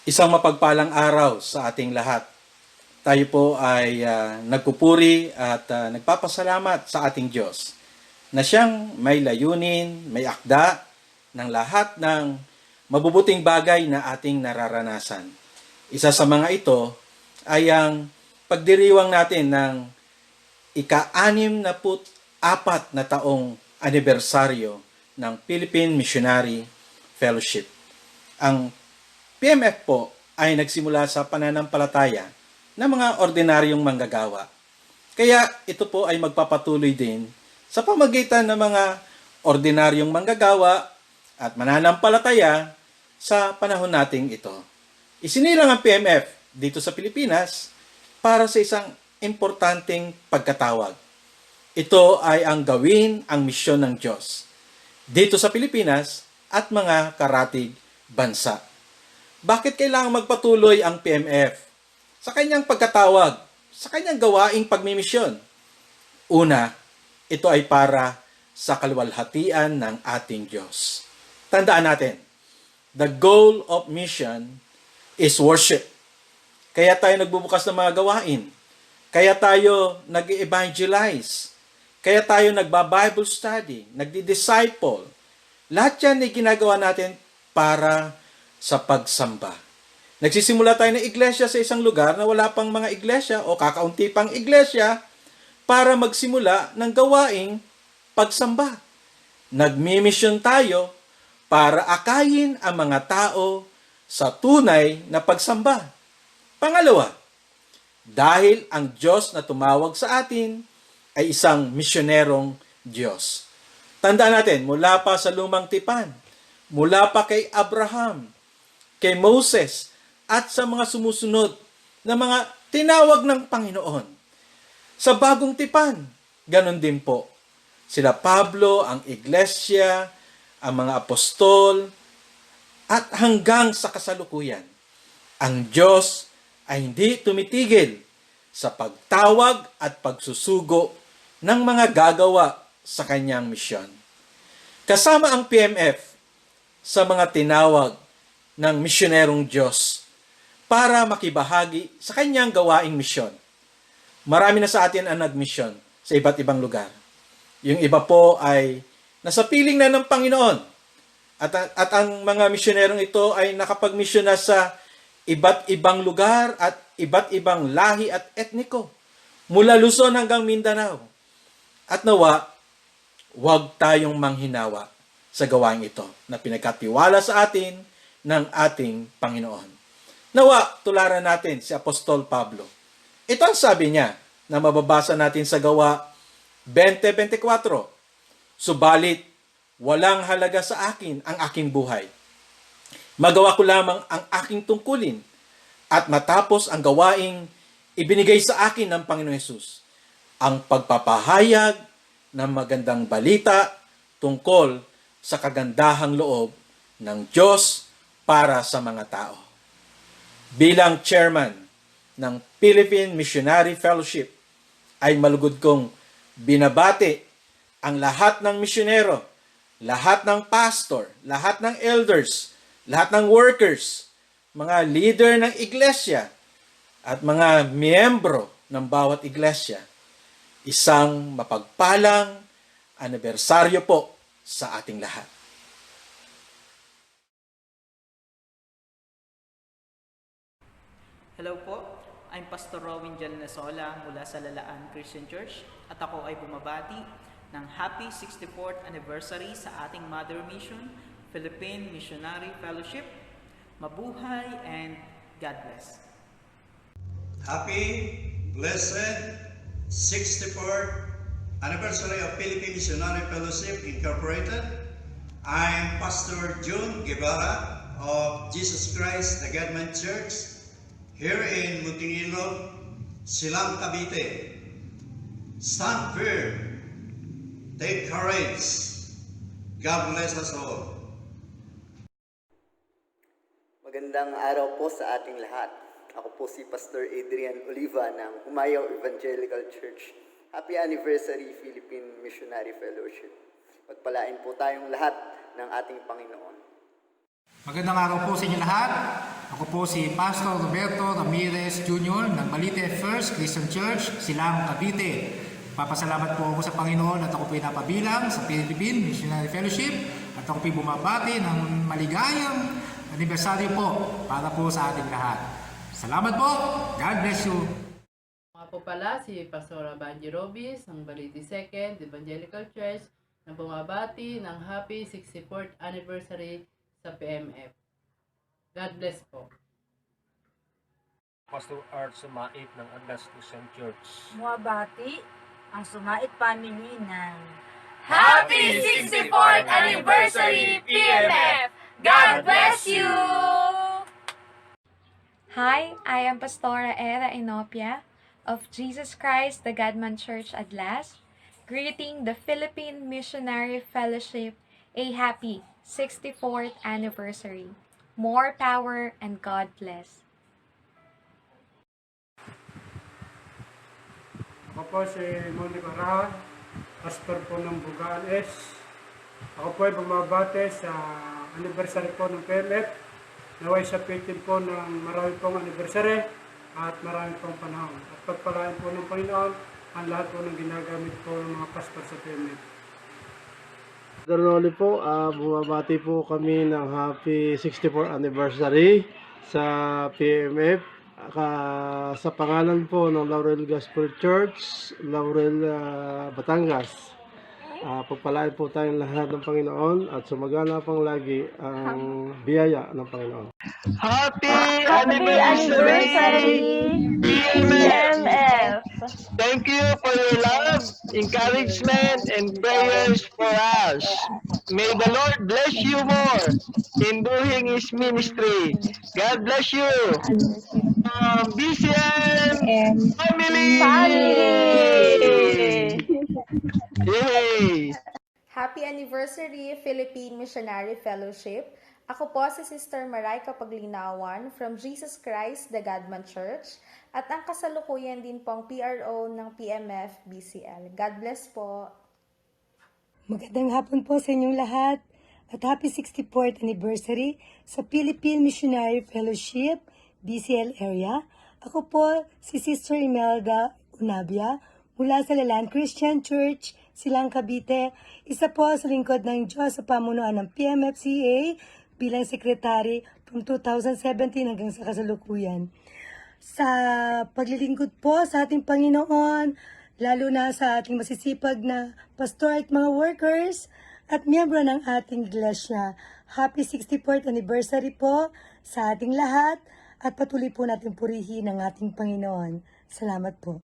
Isang mapagpalang araw sa ating lahat. Tayo po ay nagpupuri at nagpapasalamat sa ating Diyos na siyang may layunin, may akda ng lahat ng mabubuting bagay na ating nararanasan. Isa sa mga ito ay ang pagdiriwang natin ng ika-64 na taong anibersaryo ng Philippine Missionary Fellowship. Ang PMF po ay nagsimula sa pananampalataya ng mga ordinaryong manggagawa. Kaya ito po ay magpapatuloy din sa pamagitan ng mga ordinaryong manggagawa at mananampalataya sa panahon nating ito. Isinilang ang PMF dito sa Pilipinas para sa isang importanteng pagkatawag. Ito ay ang gawin ang misyon ng Diyos dito sa Pilipinas at mga karatig bansa. Bakit kailangang magpatuloy ang PMF sa kanyang pagkatawag, sa kanyang gawaing pagmimisyon? Una, ito ay para sa kaluwalhatian ng ating Diyos. Tandaan natin, the goal of mission is worship. Kaya tayo nagbubukas ng mga gawain. Kaya tayo nag-evangelize. Kaya tayo nagba-Bible study, nagdi-disciple. Lahat yan ay ginagawa natin para sa pagsamba. Nagsisimula tayo ng iglesia sa isang lugar na wala pang mga iglesia o kakaunti pang iglesia para magsimula ng gawaing pagsamba. Nagmi-mission tayo para akayin ang mga tao sa tunay na pagsamba. Pangalawa, dahil ang Diyos na tumawag sa atin ay isang misyonerong Diyos. Tandaan natin, mula pa sa lumang tipan, mula pa kay Abraham, kay Moses, at sa mga sumusunod na mga tinawag ng Panginoon. Sa bagong tipan, ganun din po. Sila Pablo, ang iglesia, ang mga apostol, at hanggang sa kasalukuyan. Ang Diyos ay hindi tumitigil sa pagtawag at pagsusugo ng mga gagawa sa kanyang misyon. Kasama ang PMF sa mga tinawag ng misyonerong Diyos para makibahagi sa kanyang gawaing misyon. Marami na sa atin ang nagmisyon sa iba't ibang lugar. Yung iba po ay nasa piling na ng Panginoon. At ang mga misyonerong ito ay nakapagmisyon na sa iba't ibang lugar at iba't ibang lahi at etniko. Mula Luzon hanggang Mindanao. At nawa, huwag tayong manghinawa sa gawain ito na pinagkatiwala sa atin ng ating Panginoon. Nawa, tularan natin si Apostol Pablo. Ito ang sabi niya na mababasa natin sa Gawa 20:24. Subalit, walang halaga sa akin ang aking buhay. Magawa ko lamang ang aking tungkulin at matapos ang gawaing ibinigay sa akin ng Panginoon Hesus, ang pagpapahayag ng magandang balita tungkol sa kagandahang loob ng Diyos para sa mga tao. Bilang chairman ng Philippine Missionary Fellowship, ay malugod kong binabati ang lahat ng misyonero, lahat ng pastor, lahat ng elders, lahat ng workers, mga leader ng iglesia, at mga miyembro ng bawat iglesia. Isang mapagpalang anibersaryo po sa ating lahat. Hello po, I'm Pastor Rowin Jalnasola mula sa Lalaan Christian Church at ako ay bumabati ng Happy 64th Anniversary sa ating Mother Mission, Philippine Missionary Fellowship. Mabuhay and God bless. Happy, blessed 64th Anniversary of Philippine Missionary Fellowship Incorporated. I'm Pastor June Guevara of Jesus Christ the God-Man Church here in Muntinilog, Silang, Cavite. Stand firm. Take courage. God bless us all. Magandang araw po sa ating lahat. Ako po si Pastor Adrian Oliva ng Humayaw Evangelical Church. Happy Anniversary Philippine Missionary Fellowship. Pagpalain po tayong lahat ng ating Panginoon. Magandang araw po sa inyo lahat. Ako Ako po si Pastor Roberto Ramirez Jr. ng Malite First Christian Church, Silang, Cavite. Papasalamat po ako sa Panginoon at ako po napabilang sa Philippine Missionary Fellowship at ako po bumabati ng maligayang anibersaryo po para po sa ating lahat. Salamat po! God bless you! Mga po pala si Pastor Banji Robis ng Baliti 2nd Evangelical Church na bumabati ng Happy 64th Anniversary sa PMF. God bless po. Pastor Art Sumait ng Augustus Church. Bumabati ang Sumait family ng Happy 64th Anniversary PMF! God bless you! Hi, I am Pastora Era Inopia of Jesus Christ the Godman Church Adlas, greeting the Philippine Missionary Fellowship a happy 64th anniversary. More power and God bless. Ako po si Monica Ra, pastor po ng Bugaan S. Ako po ay bumabate sa anniversary po ng PMF. Naway sa pitin po ng marami pong anniversary at marami pong panahon. At pagpalain po ng Panginoon ang lahat po ng ginagamit po ng mga pastor sa PMF. Darnoli po, bumabati po kami ng happy 64th anniversary sa PMF. Sa pangalan po ng Laurel Gospel Church, Laurel, Batangas. Pagpalain po tayong lahat ng Panginoon at sumagana pang lagi ang biyaya ng Panginoon. Happy anniversary, PMF! Thank you for your love, encouragement, and prayers for us. May the Lord bless you more in doing His ministry. God bless you. BCM family! Yay! Happy anniversary, Philippine Missionary Fellowship. Ako po si Sister Maraika Paglinawan from Jesus Christ the Godman Church at ang kasalukuyan din pong PRO ng PMF BCL. God bless po. Magandang hapon po sa inyong lahat at happy 64th anniversary sa Philippine Missionary Fellowship BCL area. Ako po si Sister Imelda Unabia mula sa Lalan Christian Church, Silang, Cavite. Isa po sa lingkod ng Diyos sa pamunuan ng PMFCA bilang sekretary from 2017 hanggang sa kasalukuyan. Sa paglilingkod po sa ating Panginoon, lalo na sa ating masisipag na pastor at mga workers at miyembro ng ating iglesia. Happy 64th anniversary po sa ating lahat at patuloy po natin purihin ang ating Panginoon. Salamat po.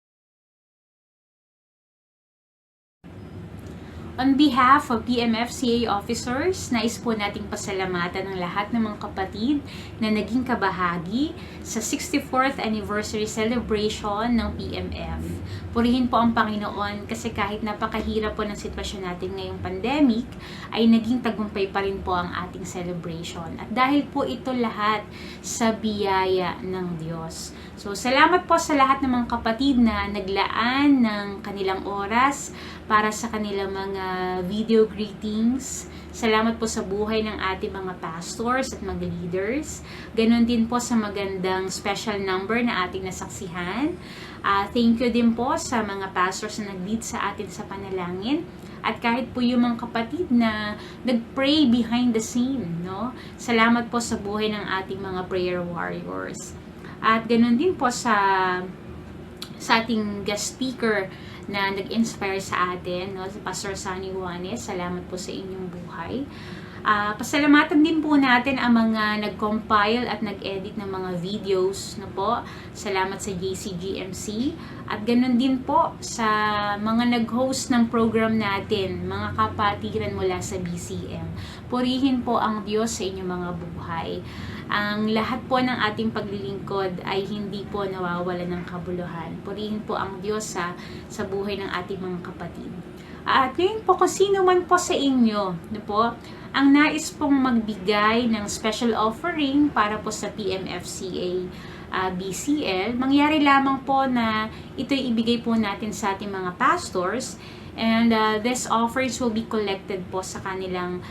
On behalf of PMFCA officers, nais po nating pasalamatan ang lahat ng mga kapatid na naging kabahagi sa 64th anniversary celebration ng PMF. Purihin po ang Panginoon kasi kahit napakahirap po ng sitwasyon natin ngayong pandemic, ay naging tagumpay pa rin po ang ating celebration. At dahil po ito lahat sa biyaya ng Diyos. So, salamat po sa lahat ng mga kapatid na naglaan ng kanilang oras para sa kanilang mga video greetings. Salamat po sa buhay ng ating mga pastors at mga leaders. Ganon din po sa magandang special number na ating nasaksihan. Thank you din po sa mga pastors na nag-lead sa atin sa panalangin. At kahit po yung mga kapatid na nag-pray behind the scene, no? Salamat po sa buhay ng ating mga prayer warriors. At ganon din po sa ating guest speaker na nag-inspire sa atin, no? Si Pastor Sunny Juanes. Salamat po sa inyong buhay. Pasalamatan din po natin ang mga nag-compile at nag-edit ng mga videos, no po. Salamat sa JCGMC. At ganun din po sa mga nag-host ng program natin, mga kapatiran mula sa BCM. Purihin po ang Diyos sa inyong mga buhay. Ang lahat po ng ating paglilingkod ay hindi po nawawala ng kabuluhan. Purihin po ang Diyos sa buhay ng ating mga kapatid. At ngayon po, kung sino man po sa inyo, no po, ang nais pong magbigay ng special offering para po sa PMFCA, BCL, mangyari lamang po na ito'y ibigay po natin sa ating mga pastors, and these offers will be collected po sa kanilang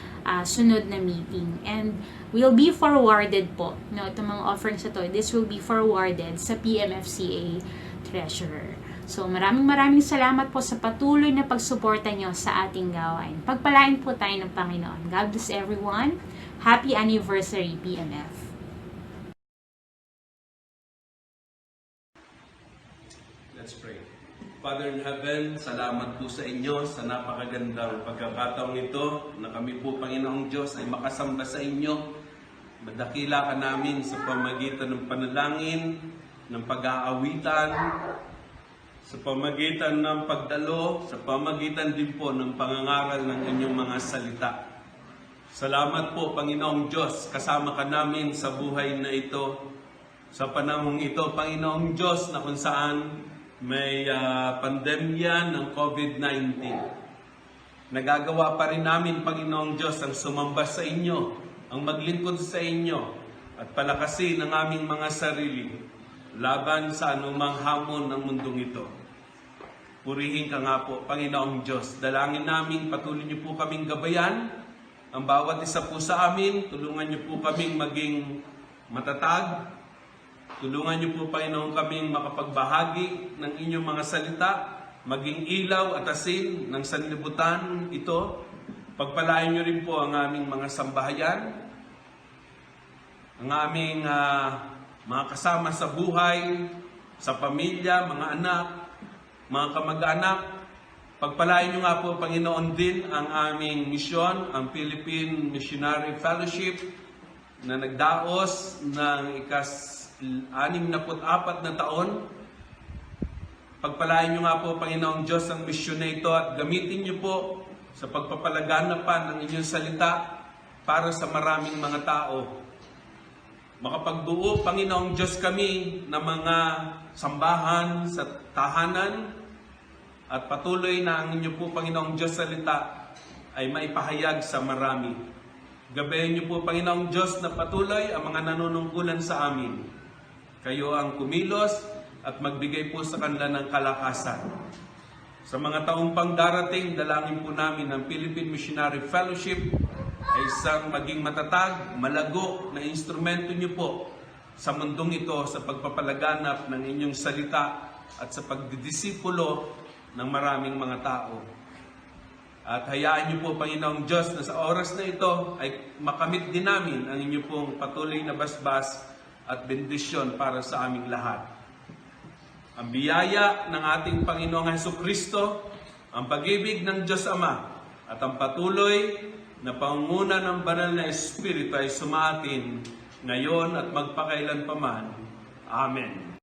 sunod na meeting, and will be forwarded po, no, itong mga offerings ito, this will be forwarded sa PMFCA Treasurer. So maraming salamat po sa patuloy na pagsuporta nyo sa ating gawain. Pagpalain po tayo ng Panginoon. God bless everyone. Happy anniversary, PMF. Let's pray. Father in heaven, salamat po sa inyo sa napakagandang pagkakataong ito na kami po, Panginoong Diyos, ay makasamba sa inyo. Madakila ka namin sa pamagitan ng panalangin, ng pag-aawitan, sa pamagitan ng pagdalo, sa pamagitan din po ng pangangaral ng inyong mga salita. Salamat po, Panginoong Diyos, kasama ka namin sa buhay na ito, sa panahong ito, Panginoong Diyos, na kung saan may pandemya ng COVID-19. Nagagawa pa rin namin, Panginoong Diyos, ang sumamba sa inyo, ang maglingkod sa inyo, at palakasin ang aming mga sarili laban sa anumang hamon ng mundong ito. Purihin ka nga po, Panginoong Diyos. Dalangin namin, patuloy niyo po kaming gabayan, ang bawat isa po sa amin, tulungan niyo po kaming maging matatag. Tulungan niyo po, Panginoon, kaming makapagbahagi ng inyong mga salita, maging ilaw at asin ng sanlibutan ito. Pagpalain niyo rin po ang aming mga sambahayan, ang aming mga kasama sa buhay, sa pamilya, mga anak, mga kamag-anak. Pagpalain niyo nga po, Panginoon, din ang aming misyon, ang Philippine Missionary Fellowship, na nagdaos ng ika-64 na taon. Pagpalain niyo nga po, Panginoong Diyos, ang misyon na ito at gamitin niyo po sa pagpapalaganapan ng inyong salita para sa maraming mga tao. Makapagbuo, Panginoong Diyos, kami ng mga sambahan sa tahanan at patuloy na ang inyo po, Panginoong Diyos, salita ay maipahayag sa marami. Gabayan niyo po, Panginoong Diyos, na patuloy ang mga nanunungkulan sa amin. Kayo ang kumilos at magbigay po sa kanila ng kalakasan. Sa mga taong pang darating, dalangin po namin ng Philippine Missionary Fellowship ay isang maging matatag, malago na instrumento niyo po sa mundong ito sa pagpapalaganap ng inyong salita at sa pagdidisipulo ng maraming mga tao. At hayaan niyo po, Panginoong Diyos, na sa oras na ito ay makamit din namin ang inyong pong patuloy na basbas at bendisyon para sa aming lahat. Ang biyaya ng ating Panginoong Hesukristo, ang pag-ibig ng Diyos Ama, at ang patuloy na pangunguna ng Banal na Espiritu ay sumaatin ngayon at magpakailanpaman. Amen.